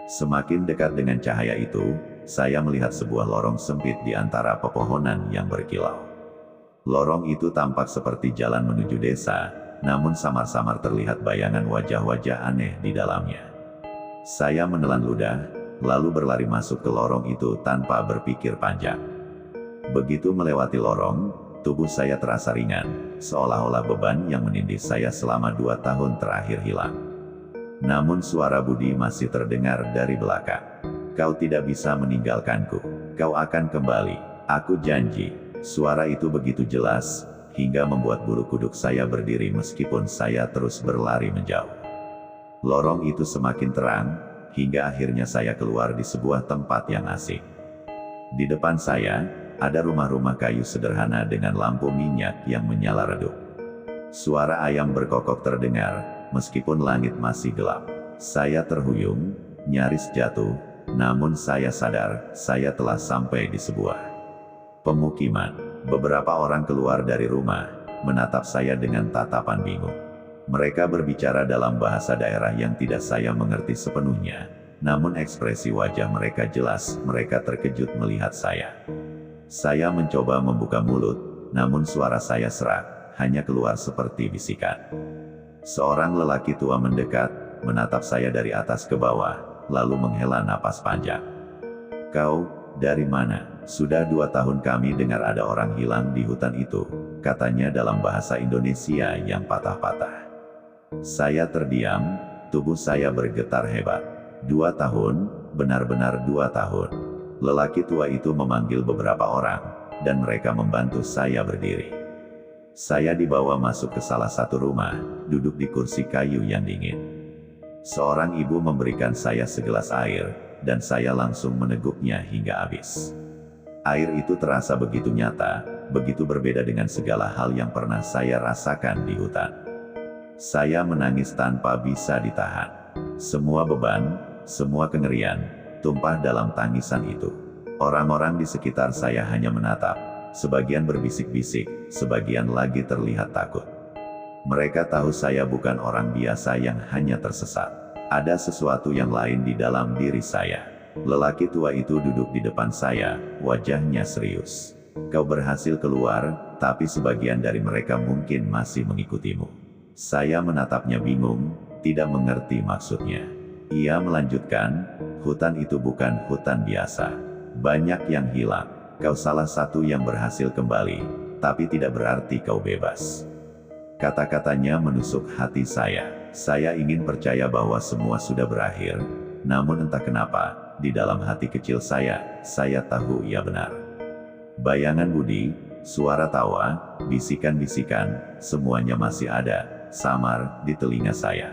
Semakin dekat dengan cahaya itu, saya melihat sebuah lorong sempit di antara pepohonan yang berkilau. Lorong itu tampak seperti jalan menuju desa, namun samar-samar terlihat bayangan wajah-wajah aneh di dalamnya. Saya menelan ludah, lalu berlari masuk ke lorong itu tanpa berpikir panjang. Begitu melewati lorong, tubuh saya terasa ringan, seolah-olah beban yang menindih saya selama 2 tahun terakhir hilang. Namun suara Budi masih terdengar dari belakang. "Kau tidak bisa meninggalkanku. Kau akan kembali. Aku janji." Suara itu begitu jelas, hingga membuat bulu kuduk saya berdiri meskipun saya terus berlari menjauh. Lorong itu semakin terang, hingga akhirnya saya keluar di sebuah tempat yang asing. Di depan saya, ada rumah-rumah kayu sederhana dengan lampu minyak yang menyala redup. Suara ayam berkokok terdengar, meskipun langit masih gelap. Saya terhuyung, nyaris jatuh, namun saya sadar, saya telah sampai di sebuah pemukiman. Beberapa orang keluar dari rumah, menatap saya dengan tatapan bingung. Mereka berbicara dalam bahasa daerah yang tidak saya mengerti sepenuhnya, namun ekspresi wajah mereka jelas, mereka terkejut melihat saya. Saya mencoba membuka mulut, namun suara saya serak, hanya keluar seperti bisikan. Seorang lelaki tua mendekat, menatap saya dari atas ke bawah, lalu menghela napas panjang. "Kau, dari mana?" "Sudah 2 tahun kami dengar ada orang hilang di hutan itu," katanya dalam bahasa Indonesia yang patah-patah. Saya terdiam, tubuh saya bergetar hebat. 2 tahun, benar-benar 2 tahun. Lelaki tua itu memanggil beberapa orang, dan mereka membantu saya berdiri. Saya dibawa masuk ke salah satu rumah, duduk di kursi kayu yang dingin. Seorang ibu memberikan saya segelas air, dan saya langsung meneguknya hingga habis. Air itu terasa begitu nyata, begitu berbeda dengan segala hal yang pernah saya rasakan di hutan. Saya menangis tanpa bisa ditahan. Semua beban, semua kengerian, tumpah dalam tangisan itu. Orang-orang di sekitar saya hanya menatap, sebagian berbisik-bisik, sebagian lagi terlihat takut. Mereka tahu saya bukan orang biasa yang hanya tersesat. Ada sesuatu yang lain di dalam diri saya. Lelaki tua itu duduk di depan saya, wajahnya serius. "Kau berhasil keluar, tapi sebagian dari mereka mungkin masih mengikutimu." Saya menatapnya bingung, tidak mengerti maksudnya. Ia melanjutkan, "Hutan itu bukan hutan biasa. Banyak yang hilang. Kau salah satu yang berhasil kembali, tapi tidak berarti kau bebas." Kata-katanya menusuk hati saya. Saya ingin percaya bahwa semua sudah berakhir, namun entah kenapa, di dalam hati kecil saya tahu ia benar. Bayangan Budi, suara tawa, bisikan-bisikan, semuanya masih ada, samar di telinga saya.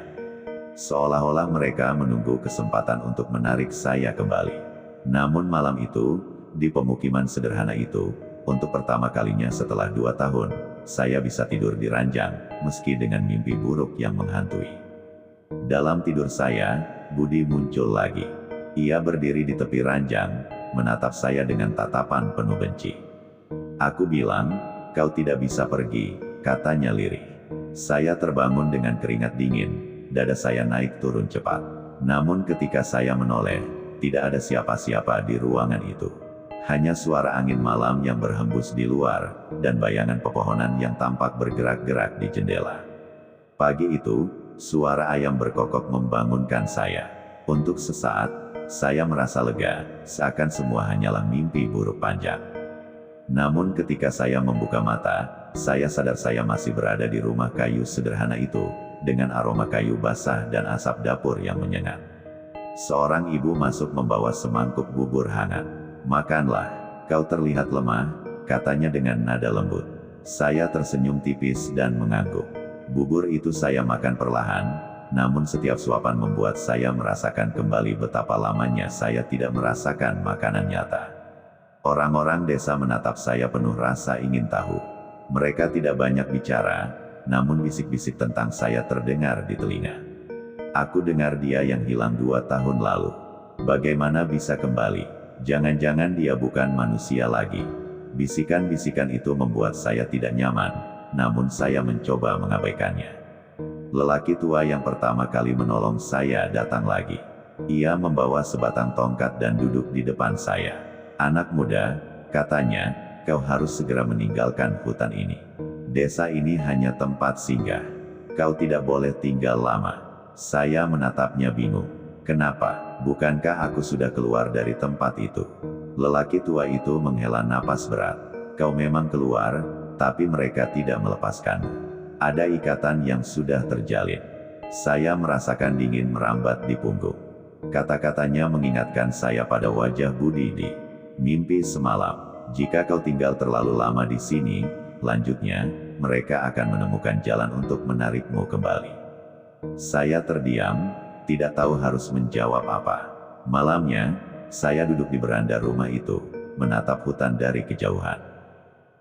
Seolah-olah mereka menunggu kesempatan untuk menarik saya kembali. Namun malam itu, di pemukiman sederhana itu, untuk pertama kalinya setelah 2 tahun, saya bisa tidur di ranjang, meski dengan mimpi buruk yang menghantui. Dalam tidur saya, Budi muncul lagi. Ia berdiri di tepi ranjang, menatap saya dengan tatapan penuh benci. "Aku bilang, kau tidak bisa pergi," katanya lirih. Saya terbangun dengan keringat dingin, dada saya naik turun cepat. Namun ketika saya menoleh, tidak ada siapa-siapa di ruangan itu. Hanya suara angin malam yang berhembus di luar, dan bayangan pepohonan yang tampak bergerak-gerak di jendela. Pagi itu, suara ayam berkokok membangunkan saya. Untuk sesaat, saya merasa lega, seakan semua hanyalah mimpi buruk panjang. Namun ketika saya membuka mata, saya sadar saya masih berada di rumah kayu sederhana itu, dengan aroma kayu basah dan asap dapur yang menyengat. Seorang ibu masuk membawa semangkuk bubur hangat. "Makanlah, kau terlihat lemah," katanya dengan nada lembut. Saya tersenyum tipis dan mengangguk. Bubur itu saya makan perlahan, namun setiap suapan membuat saya merasakan kembali betapa lamanya saya tidak merasakan makanan nyata. Orang-orang desa menatap saya penuh rasa ingin tahu. Mereka tidak banyak bicara, namun bisik-bisik tentang saya terdengar di telinga. Aku dengar dia yang hilang 2 tahun lalu. Bagaimana bisa kembali? Jangan-jangan dia bukan manusia lagi. Bisikan-bisikan itu membuat saya tidak nyaman, namun saya mencoba mengabaikannya. Lelaki tua yang pertama kali menolong saya datang lagi. Ia membawa sebatang tongkat dan duduk di depan saya. "Anak muda," katanya, "kau harus segera meninggalkan hutan ini. Desa ini hanya tempat singgah. Kau tidak boleh tinggal lama." Saya menatapnya bingung. "Kenapa? Bukankah aku sudah keluar dari tempat itu?" Lelaki tua itu menghela napas berat. "Kau memang keluar, tapi mereka tidak melepaskanmu. Ada ikatan yang sudah terjalin." Saya merasakan dingin merambat di punggung. Kata-katanya mengingatkan saya pada wajah Budi di mimpi semalam. "Jika kau tinggal terlalu lama di sini," lanjutnya, "mereka akan menemukan jalan untuk menarikmu kembali." Saya terdiam, tidak tahu harus menjawab apa. Malamnya, saya duduk di beranda rumah itu, menatap hutan dari kejauhan.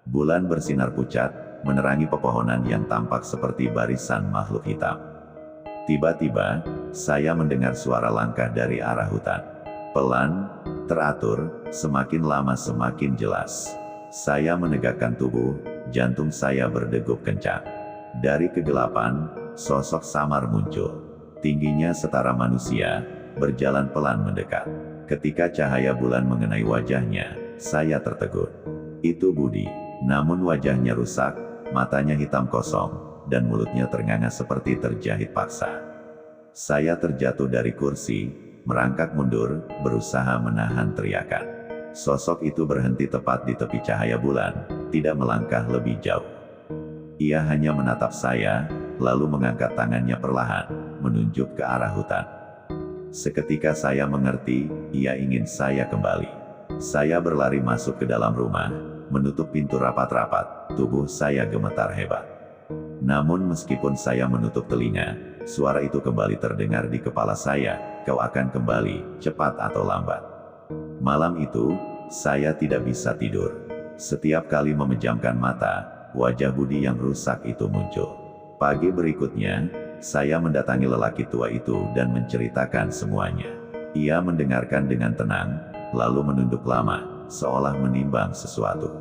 Bulan bersinar pucat, menerangi pepohonan yang tampak seperti barisan makhluk hitam. Tiba-tiba, saya mendengar suara langkah dari arah hutan. Pelan, teratur, semakin lama semakin jelas. Saya menegakkan tubuh, jantung saya berdegup kencang. Dari kegelapan, sosok samar muncul. Tingginya setara manusia, berjalan pelan mendekat. Ketika cahaya bulan mengenai wajahnya, saya tertegun. Itu Budi, namun wajahnya rusak, matanya hitam kosong, dan mulutnya ternganga seperti terjahit paksa. Saya terjatuh dari kursi, merangkak mundur, berusaha menahan teriakan. Sosok itu berhenti tepat di tepi cahaya bulan, tidak melangkah lebih jauh. Ia hanya menatap saya, lalu mengangkat tangannya perlahan, menunjuk ke arah hutan. Seketika saya mengerti, ia ingin saya kembali. Saya berlari masuk ke dalam rumah, menutup pintu rapat-rapat, tubuh saya gemetar hebat. Namun meskipun saya menutup telinga, suara itu kembali terdengar di kepala saya, "Kau akan kembali, cepat atau lambat." Malam itu, saya tidak bisa tidur. Setiap kali memejamkan mata, wajah Budi yang rusak itu muncul. Pagi berikutnya, saya mendatangi lelaki tua itu dan menceritakan semuanya. Ia mendengarkan dengan tenang, lalu menunduk lama, seolah menimbang sesuatu.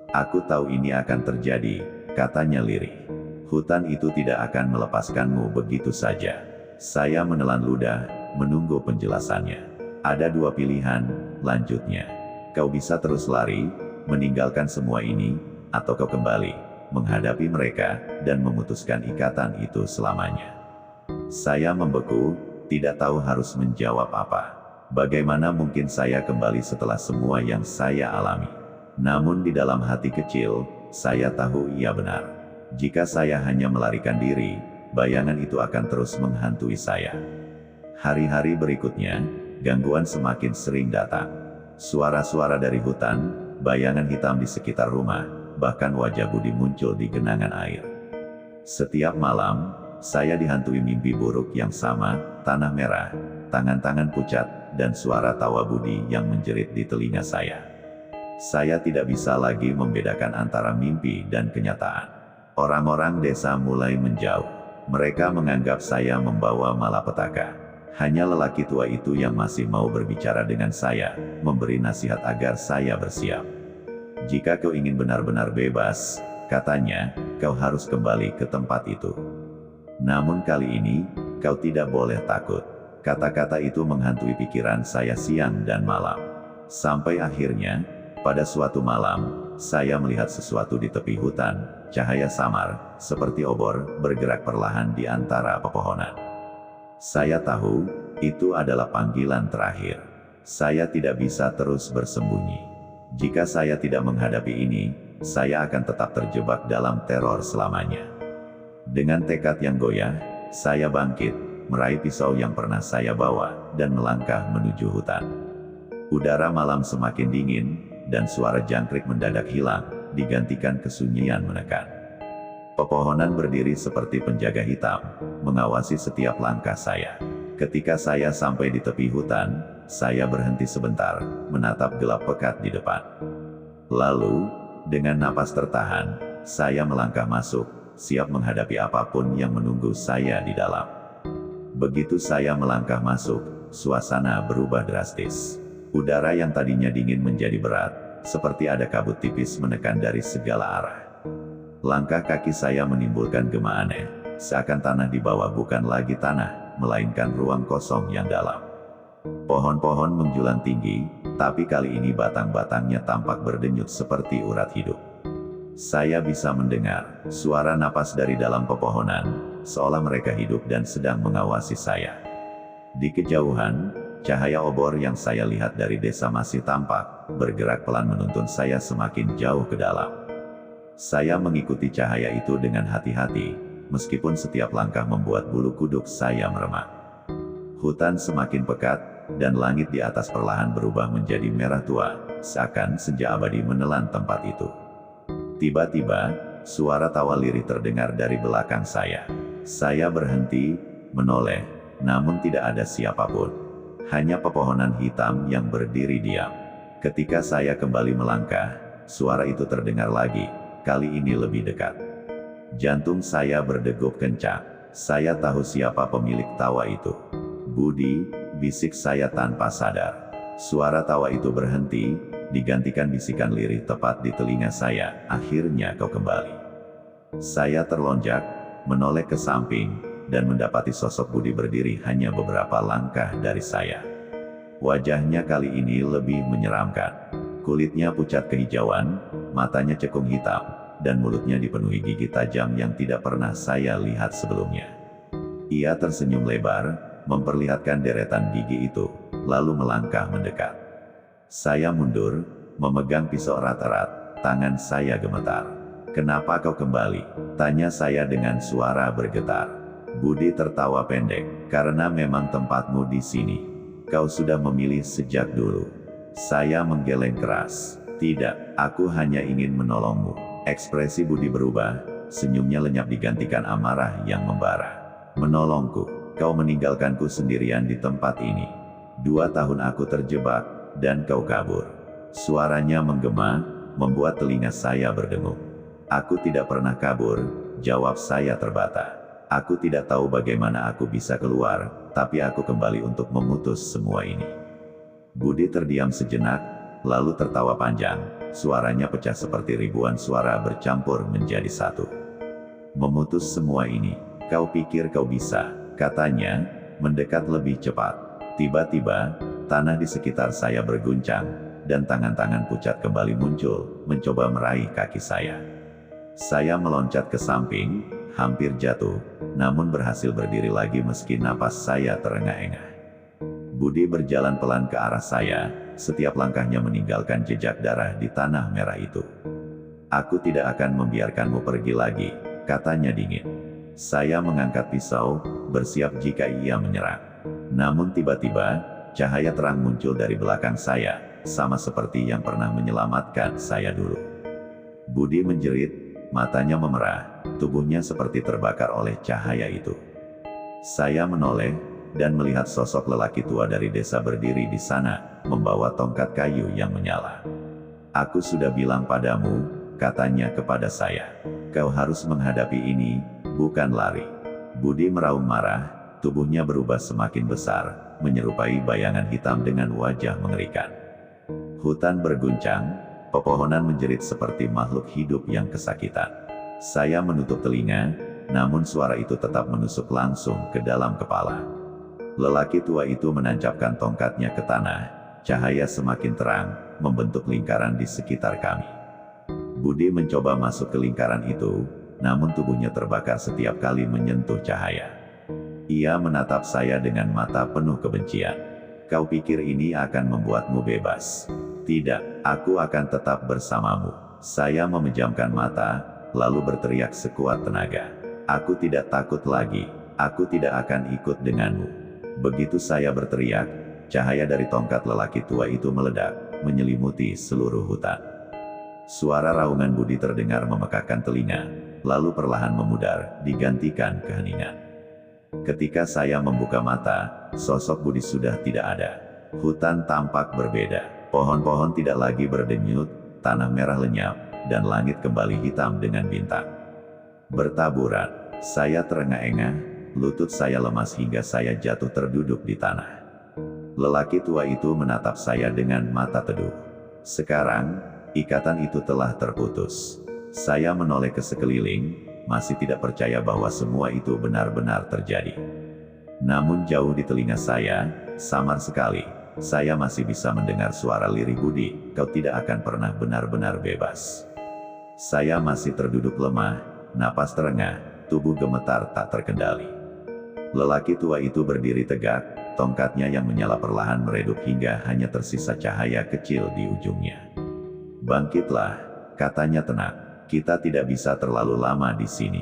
"Aku tahu ini akan terjadi," katanya lirih. "Hutan itu tidak akan melepaskanmu begitu saja." Saya menelan ludah, menunggu penjelasannya. "Ada 2 pilihan," lanjutnya. "Kau bisa terus lari, meninggalkan semua ini, atau kau kembali, menghadapi mereka, dan memutuskan ikatan itu selamanya." Saya membeku, tidak tahu harus menjawab apa. Bagaimana mungkin saya kembali setelah semua yang saya alami? Namun di dalam hati kecil, saya tahu ia benar. Jika saya hanya melarikan diri, bayangan itu akan terus menghantui saya. Hari-hari berikutnya, gangguan semakin sering datang. Suara-suara dari hutan, bayangan hitam di sekitar rumah, bahkan wajah Budi muncul di genangan air. Setiap malam, saya dihantui mimpi buruk yang sama, tanah merah, tangan-tangan pucat, dan suara tawa Budi yang menjerit di telinga saya. Saya tidak bisa lagi membedakan antara mimpi dan kenyataan. Orang-orang desa mulai menjauh. Mereka menganggap saya membawa malapetaka. Hanya lelaki tua itu yang masih mau berbicara dengan saya, memberi nasihat agar saya bersiap. "Jika kau ingin benar-benar bebas," katanya, "kau harus kembali ke tempat itu. Namun kali ini, kau tidak boleh takut." Kata-kata itu menghantui pikiran saya siang dan malam. Sampai akhirnya, pada suatu malam, saya melihat sesuatu di tepi hutan, cahaya samar, seperti obor, bergerak perlahan di antara pepohonan. Saya tahu, itu adalah panggilan terakhir. Saya tidak bisa terus bersembunyi. Jika saya tidak menghadapi ini, saya akan tetap terjebak dalam teror selamanya. Dengan tekad yang goyah, saya bangkit, meraih pisau yang pernah saya bawa, dan melangkah menuju hutan. Udara malam semakin dingin, dan suara jangkrik mendadak hilang, digantikan kesunyian menekan. Pepohonan berdiri seperti penjaga hitam, mengawasi setiap langkah saya. Ketika saya sampai di tepi hutan, saya berhenti sebentar, menatap gelap pekat di depan. Lalu, dengan napas tertahan, saya melangkah masuk, siap menghadapi apapun yang menunggu saya di dalam. Begitu saya melangkah masuk, suasana berubah drastis. Udara yang tadinya dingin menjadi berat, seperti ada kabut tipis menekan dari segala arah. Langkah kaki saya menimbulkan gema aneh, seakan tanah di bawah bukan lagi tanah, melainkan ruang kosong yang dalam. Pohon-pohon menjulang tinggi, tapi kali ini batang-batangnya tampak berdenyut seperti urat hidup. Saya bisa mendengar suara napas dari dalam pepohonan, seolah mereka hidup dan sedang mengawasi saya. Di kejauhan, cahaya obor yang saya lihat dari desa masih tampak, bergerak pelan menuntun saya semakin jauh ke dalam. Saya mengikuti cahaya itu dengan hati-hati, meskipun setiap langkah membuat bulu kuduk saya meremang. Hutan semakin pekat, dan langit di atas perlahan berubah menjadi merah tua, seakan senja abadi menelan tempat itu. Tiba-tiba, suara tawa lirih terdengar dari belakang saya. Saya berhenti, menoleh, namun tidak ada siapapun. Hanya pepohonan hitam yang berdiri diam. Ketika saya kembali melangkah, suara itu terdengar lagi, kali ini lebih dekat. Jantung saya berdegup kencang. Saya tahu siapa pemilik tawa itu. Budi, bisik saya tanpa sadar. Suara tawa itu berhenti, digantikan bisikan lirih tepat di telinga saya. Akhirnya kau kembali. Saya terlonjak, menoleh ke samping, dan mendapati sosok Budi berdiri hanya beberapa langkah dari saya. Wajahnya kali ini lebih menyeramkan. Kulitnya pucat kehijauan, matanya cekung hitam, dan mulutnya dipenuhi gigi tajam yang tidak pernah saya lihat sebelumnya. Ia tersenyum lebar, memperlihatkan deretan gigi itu, lalu melangkah mendekat. Saya mundur, memegang pisau erat-erat, tangan saya gemetar. "Kenapa kau kembali?" tanya saya dengan suara bergetar. Budi tertawa pendek, "Karena memang tempatmu di sini. Kau sudah memilih sejak dulu." Saya menggeleng keras. "Tidak, aku hanya ingin menolongmu." Ekspresi Budi berubah, senyumnya lenyap digantikan amarah yang membara. "Menolongku? Kau meninggalkanku sendirian di tempat ini. 2 tahun aku terjebak, dan kau kabur." Suaranya menggema, membuat telinga saya berdengung. "Aku tidak pernah kabur," jawab saya terbata. "Aku tidak tahu bagaimana aku bisa keluar, tapi aku kembali untuk memutus semua ini." Budi terdiam sejenak, lalu tertawa panjang. Suaranya pecah seperti ribuan suara bercampur menjadi satu. "Memutus semua ini? Kau pikir kau bisa?" katanya, mendekat lebih cepat. Tiba-tiba, tanah di sekitar saya berguncang, dan tangan-tangan pucat kembali muncul, mencoba meraih kaki saya. Saya meloncat ke samping, hampir jatuh, namun berhasil berdiri lagi meski napas saya terengah-engah. Budi berjalan pelan ke arah saya, setiap langkahnya meninggalkan jejak darah di tanah merah itu. "Aku tidak akan membiarkanmu pergi lagi," katanya dingin. Saya mengangkat pisau, bersiap jika ia menyerang. Namun tiba-tiba, cahaya terang muncul dari belakang saya, sama seperti yang pernah menyelamatkan saya dulu. Budi menjerit, matanya memerah, tubuhnya seperti terbakar oleh cahaya itu. Saya menoleh, dan melihat sosok lelaki tua dari desa berdiri di sana, membawa tongkat kayu yang menyala. "Aku sudah bilang padamu," katanya kepada saya. "Kau harus menghadapi ini, bukan lari." Budi meraung marah, tubuhnya berubah semakin besar, menyerupai bayangan hitam dengan wajah mengerikan. Hutan berguncang, pepohonan menjerit seperti makhluk hidup yang kesakitan. Saya menutup telinga, namun suara itu tetap menusuk langsung ke dalam kepala. Lelaki tua itu menancapkan tongkatnya ke tanah, cahaya semakin terang, membentuk lingkaran di sekitar kami. Budi mencoba masuk ke lingkaran itu, namun tubuhnya terbakar setiap kali menyentuh cahaya. Ia menatap saya dengan mata penuh kebencian. "Kau pikir ini akan membuatmu bebas?" "Tidak, aku akan tetap bersamamu." Saya memejamkan mata, lalu berteriak sekuat tenaga. "Aku tidak takut lagi, aku tidak akan ikut denganmu." Begitu saya berteriak, cahaya dari tongkat lelaki tua itu meledak, menyelimuti seluruh hutan. Suara raungan Budi terdengar memekakkan telinga, lalu perlahan memudar, digantikan keheningan. Ketika saya membuka mata, sosok Budi sudah tidak ada. Hutan tampak berbeda, pohon-pohon tidak lagi berdenyut, tanah merah lenyap, dan langit kembali hitam dengan bintang bertaburan. Saya terengah-engah, lutut saya lemas hingga saya jatuh terduduk di tanah. Lelaki tua itu menatap saya dengan mata teduh. Sekarang, ikatan itu telah terputus. Saya menoleh ke sekeliling, masih tidak percaya bahwa semua itu benar-benar terjadi. Namun jauh di telinga saya, samar sekali, saya masih bisa mendengar suara lirih budi, "Kau tidak akan pernah benar-benar bebas." Saya masih terduduk lemah, napas terengah, tubuh gemetar tak terkendali. Lelaki tua itu berdiri tegak, tongkatnya yang menyala perlahan meredup hingga hanya tersisa cahaya kecil di ujungnya. "Bangkitlah," katanya tenang. "Kita tidak bisa terlalu lama di sini.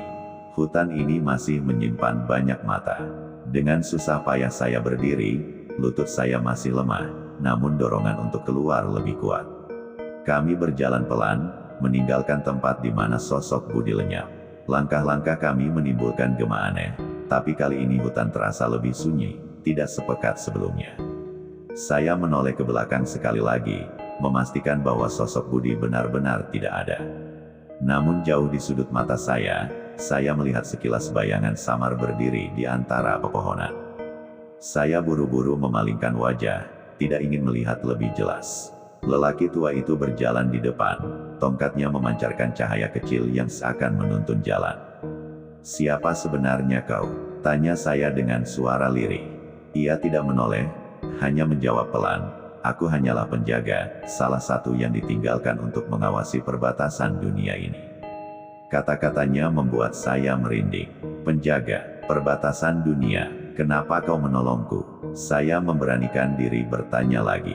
Hutan ini masih menyimpan banyak mata." Dengan susah payah saya berdiri, lutut saya masih lemah, namun dorongan untuk keluar lebih kuat. Kami berjalan pelan, meninggalkan tempat di mana sosok Budi lenyap. Langkah-langkah kami menimbulkan gema aneh, tapi kali ini hutan terasa lebih sunyi, tidak sepekat sebelumnya. Saya menoleh ke belakang sekali lagi, memastikan bahwa sosok Budi benar-benar tidak ada. Namun jauh di sudut mata saya melihat sekilas bayangan samar berdiri di antara pepohonan. Saya buru-buru memalingkan wajah, tidak ingin melihat lebih jelas. Lelaki tua itu berjalan di depan, tongkatnya memancarkan cahaya kecil yang seakan menuntun jalan. "Siapa sebenarnya kau?" tanya saya dengan suara lirih. Ia tidak menoleh, hanya menjawab pelan, "Aku hanyalah penjaga, salah satu yang ditinggalkan untuk mengawasi perbatasan dunia ini." Kata-katanya membuat saya merinding. "Penjaga perbatasan dunia, kenapa kau menolongku?" Saya memberanikan diri bertanya lagi.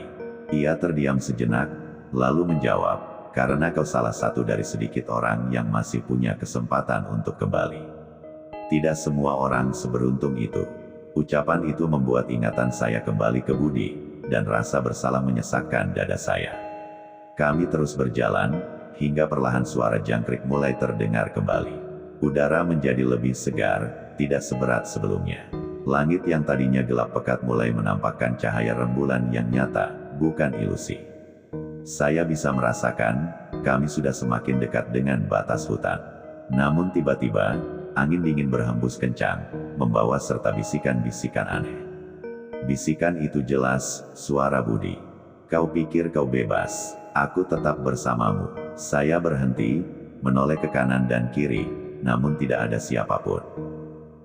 Ia terdiam sejenak, lalu menjawab, "Karena kau salah satu dari sedikit orang yang masih punya kesempatan untuk kembali. Tidak semua orang seberuntung itu." Ucapan itu membuat ingatan saya kembali ke Budi, dan rasa bersalah menyesakkan dada saya. Kami terus berjalan, hingga perlahan suara jangkrik mulai terdengar kembali. Udara menjadi lebih segar, tidak seberat sebelumnya. Langit yang tadinya gelap pekat mulai menampakkan cahaya rembulan yang nyata, bukan ilusi. Saya bisa merasakan, kami sudah semakin dekat dengan batas hutan. Namun tiba-tiba, angin dingin berhembus kencang, membawa serta bisikan-bisikan aneh. Bisikan itu jelas, suara Budi. "Kau pikir kau bebas? Aku tetap bersamamu." Saya berhenti, menoleh ke kanan dan kiri, namun tidak ada siapapun.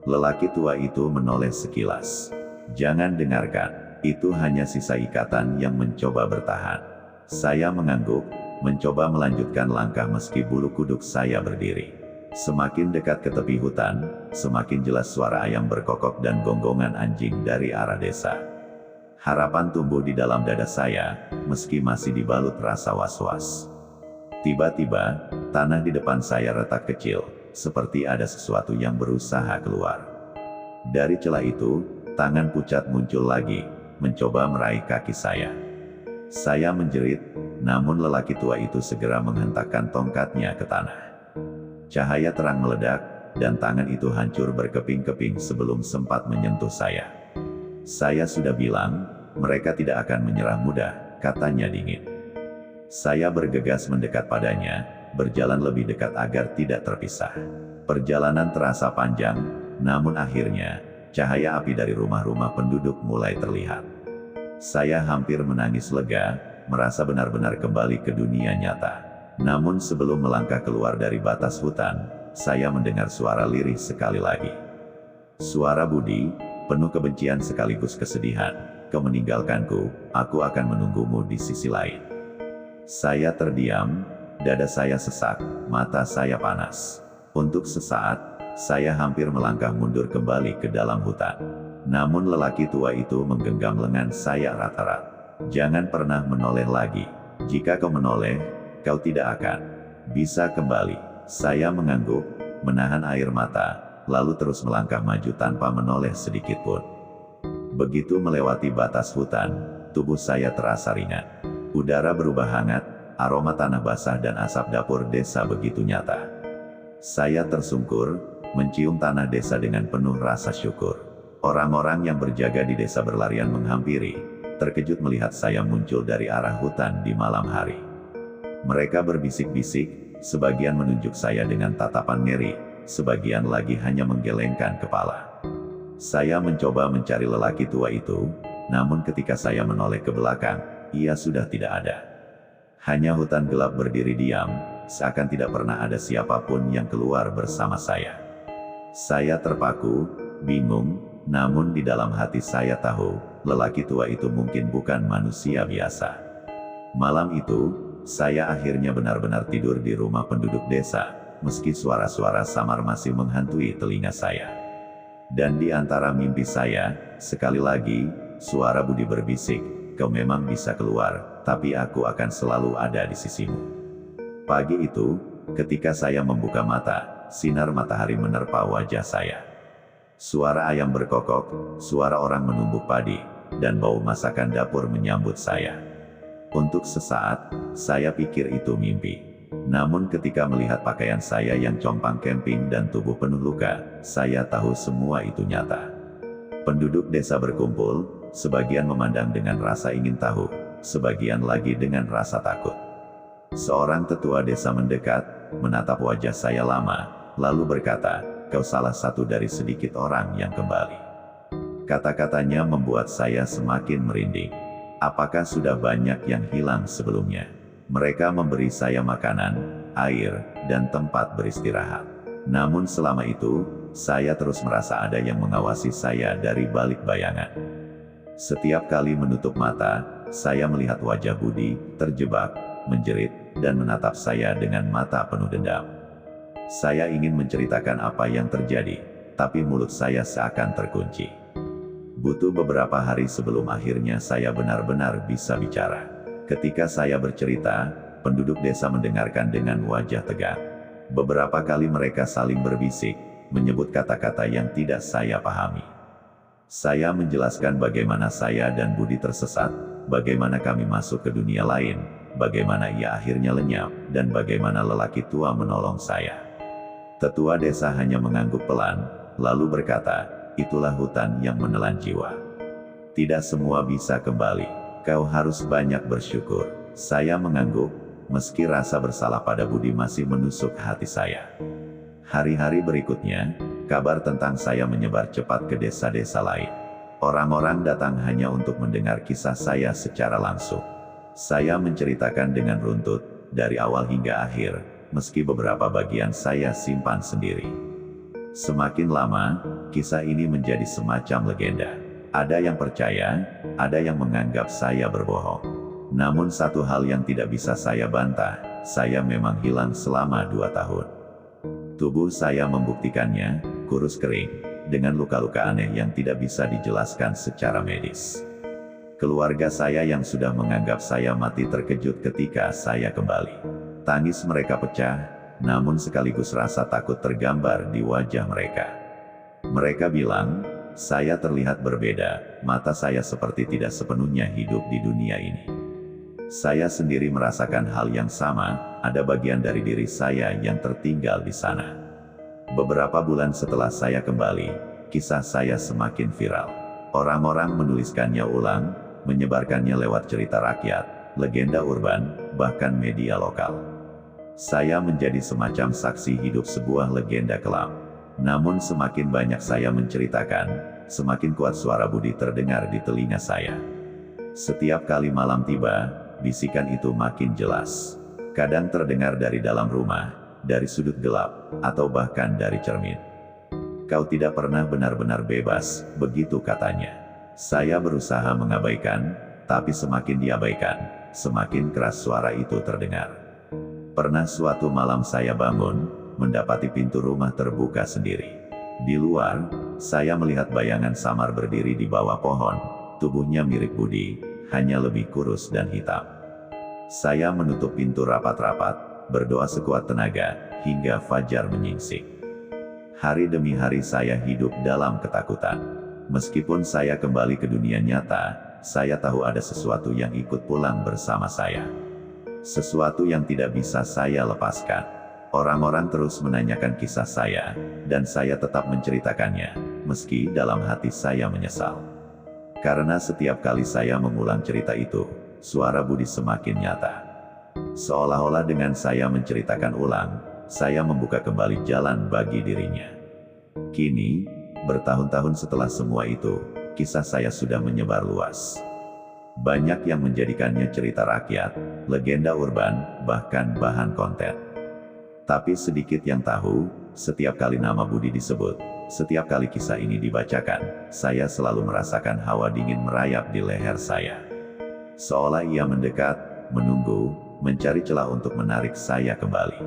Lelaki tua itu menoleh sekilas. "Jangan dengarkan. Itu hanya sisa ikatan yang mencoba bertahan." Saya mengangguk, mencoba melanjutkan langkah meski bulu kuduk saya berdiri. Semakin dekat ke tepi hutan, semakin jelas suara ayam berkokok dan gonggongan anjing dari arah desa. Harapan tumbuh di dalam dada saya, meski masih dibalut rasa was-was. Tiba-tiba, tanah di depan saya retak kecil, seperti ada sesuatu yang berusaha keluar. Dari celah itu, tangan pucat muncul lagi, mencoba meraih kaki saya. Saya menjerit, namun lelaki tua itu segera menghentakkan tongkatnya ke tanah. Cahaya terang meledak, dan tangan itu hancur berkeping-keping sebelum sempat menyentuh saya. "Saya sudah bilang, mereka tidak akan menyerah mudah," katanya dingin. Saya bergegas mendekat padanya, berjalan lebih dekat agar tidak terpisah. Perjalanan terasa panjang, namun akhirnya, cahaya api dari rumah-rumah penduduk mulai terlihat. Saya hampir menangis lega, merasa benar-benar kembali ke dunia nyata. Namun sebelum melangkah keluar dari batas hutan, saya mendengar suara lirih sekali lagi. Suara Budi, penuh kebencian sekaligus kesedihan. "Kau meninggalkanku, aku akan menunggumu di sisi lain." Saya terdiam, dada saya sesak, mata saya panas. Untuk sesaat, saya hampir melangkah mundur kembali ke dalam hutan. Namun lelaki tua itu menggenggam lengan saya erat-erat. "Jangan pernah menoleh lagi. Jika kau menoleh, kau tidak akan bisa kembali." Saya mengangguk, menahan air mata, lalu terus melangkah maju tanpa menoleh sedikit pun. Begitu melewati batas hutan, tubuh saya terasa ringan. Udara berubah hangat, aroma tanah basah dan asap dapur desa begitu nyata. Saya tersungkur, mencium tanah desa dengan penuh rasa syukur. Orang-orang yang berjaga di desa berlarian menghampiri, terkejut melihat saya muncul dari arah hutan di malam hari. Mereka berbisik-bisik, sebagian menunjuk saya dengan tatapan ngeri, sebagian lagi hanya menggelengkan kepala. Saya mencoba mencari lelaki tua itu, namun ketika saya menoleh ke belakang, ia sudah tidak ada. Hanya hutan gelap berdiri diam, seakan tidak pernah ada siapapun yang keluar bersama saya. Saya terpaku, bingung, namun di dalam hati saya tahu, lelaki tua itu mungkin bukan manusia biasa. Malam itu, saya akhirnya benar-benar tidur di rumah penduduk desa, meski suara-suara samar masih menghantui telinga saya. Dan di antara mimpi saya, sekali lagi, suara Budi berbisik, "Kau memang bisa keluar, tapi aku akan selalu ada di sisimu." Pagi itu, ketika saya membuka mata, sinar matahari menerpa wajah saya. Suara ayam berkokok, suara orang menumbuk padi, dan bau masakan dapur menyambut saya. Untuk sesaat, saya pikir itu mimpi. Namun ketika melihat pakaian saya yang compang camping dan tubuh penuh luka, saya tahu semua itu nyata. Penduduk desa berkumpul, sebagian memandang dengan rasa ingin tahu, sebagian lagi dengan rasa takut. Seorang tetua desa mendekat, menatap wajah saya lama, lalu berkata, "Kau salah satu dari sedikit orang yang kembali." Kata-katanya membuat saya semakin merinding. Apakah sudah banyak yang hilang sebelumnya? Mereka memberi saya makanan, air, dan tempat beristirahat. Namun selama itu, saya terus merasa ada yang mengawasi saya dari balik bayangan. Setiap kali menutup mata, saya melihat wajah Budi, terjebak, menjerit, dan menatap saya dengan mata penuh dendam. Saya ingin menceritakan apa yang terjadi, tapi mulut saya seakan terkunci. Butuh beberapa hari sebelum akhirnya saya benar-benar bisa bicara. Ketika saya bercerita, penduduk desa mendengarkan dengan wajah tegang. Beberapa kali mereka saling berbisik, menyebut kata-kata yang tidak saya pahami. Saya menjelaskan bagaimana saya dan Budi tersesat, bagaimana kami masuk ke dunia lain, bagaimana ia akhirnya lenyap, dan bagaimana lelaki tua menolong saya. Tetua desa hanya mengangguk pelan, lalu berkata, "Itulah hutan yang menelan jiwa. Tidak semua bisa kembali. Kau harus banyak bersyukur." Saya mengangguk, meski rasa bersalah pada Budi masih menusuk hati saya. Hari-hari berikutnya, kabar tentang saya menyebar cepat ke desa-desa lain. Orang-orang datang hanya untuk mendengar kisah saya secara langsung. Saya menceritakan dengan runtut, dari awal hingga akhir, meski beberapa bagian saya simpan sendiri. Semakin lama, kisah ini menjadi semacam legenda. Ada yang percaya, ada yang menganggap saya berbohong. Namun satu hal yang tidak bisa saya bantah, saya memang hilang selama 2 tahun. Tubuh saya membuktikannya, kurus kering, dengan luka-luka aneh yang tidak bisa dijelaskan secara medis. Keluarga saya yang sudah menganggap saya mati terkejut ketika saya kembali. Tangis mereka pecah, namun sekaligus rasa takut tergambar di wajah mereka. Mereka bilang, saya terlihat berbeda, mata saya seperti tidak sepenuhnya hidup di dunia ini. Saya sendiri merasakan hal yang sama, ada bagian dari diri saya yang tertinggal di sana. Beberapa bulan setelah saya kembali, kisah saya semakin viral. Orang-orang menuliskannya ulang, menyebarkannya lewat cerita rakyat, legenda urban, bahkan media lokal. Saya menjadi semacam saksi hidup sebuah legenda kelam. Namun semakin banyak saya menceritakan, semakin kuat suara Budi terdengar di telinga saya. Setiap kali malam tiba, bisikan itu makin jelas. Kadang terdengar dari dalam rumah, dari sudut gelap, atau bahkan dari cermin. "Kau tidak pernah benar-benar bebas," begitu katanya. Saya berusaha mengabaikan, tapi semakin diabaikan, semakin keras suara itu terdengar. Pernah suatu malam saya bangun, mendapati pintu rumah terbuka sendiri. Di luar, saya melihat bayangan samar berdiri di bawah pohon, tubuhnya mirip Budi, hanya lebih kurus dan hitam. Saya menutup pintu rapat-rapat, berdoa sekuat tenaga, hingga fajar menyingsing. Hari demi hari saya hidup dalam ketakutan. Meskipun saya kembali ke dunia nyata, saya tahu ada sesuatu yang ikut pulang bersama saya. Sesuatu yang tidak bisa saya lepaskan. Orang-orang terus menanyakan kisah saya, dan saya tetap menceritakannya, meski dalam hati saya menyesal. Karena setiap kali saya mengulang cerita itu, suara Budi semakin nyata. Seolah-olah dengan saya menceritakan ulang, saya membuka kembali jalan bagi dirinya. Kini, bertahun-tahun setelah semua itu, kisah saya sudah menyebar luas. Banyak yang menjadikannya cerita rakyat, legenda urban, bahkan bahan konten. Tapi sedikit yang tahu, setiap kali nama Budi disebut, setiap kali kisah ini dibacakan, saya selalu merasakan hawa dingin merayap di leher saya. Seolah ia mendekat, menunggu, mencari celah untuk menarik saya kembali.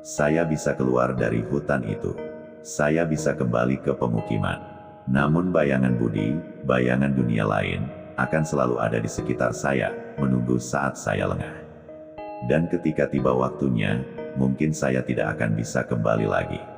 Saya bisa keluar dari hutan itu. Saya bisa kembali ke pemukiman. Namun bayangan Budi, bayangan dunia lain, akan selalu ada di sekitar saya, menunggu saat saya lengah. Dan ketika tiba waktunya, mungkin saya tidak akan bisa kembali lagi.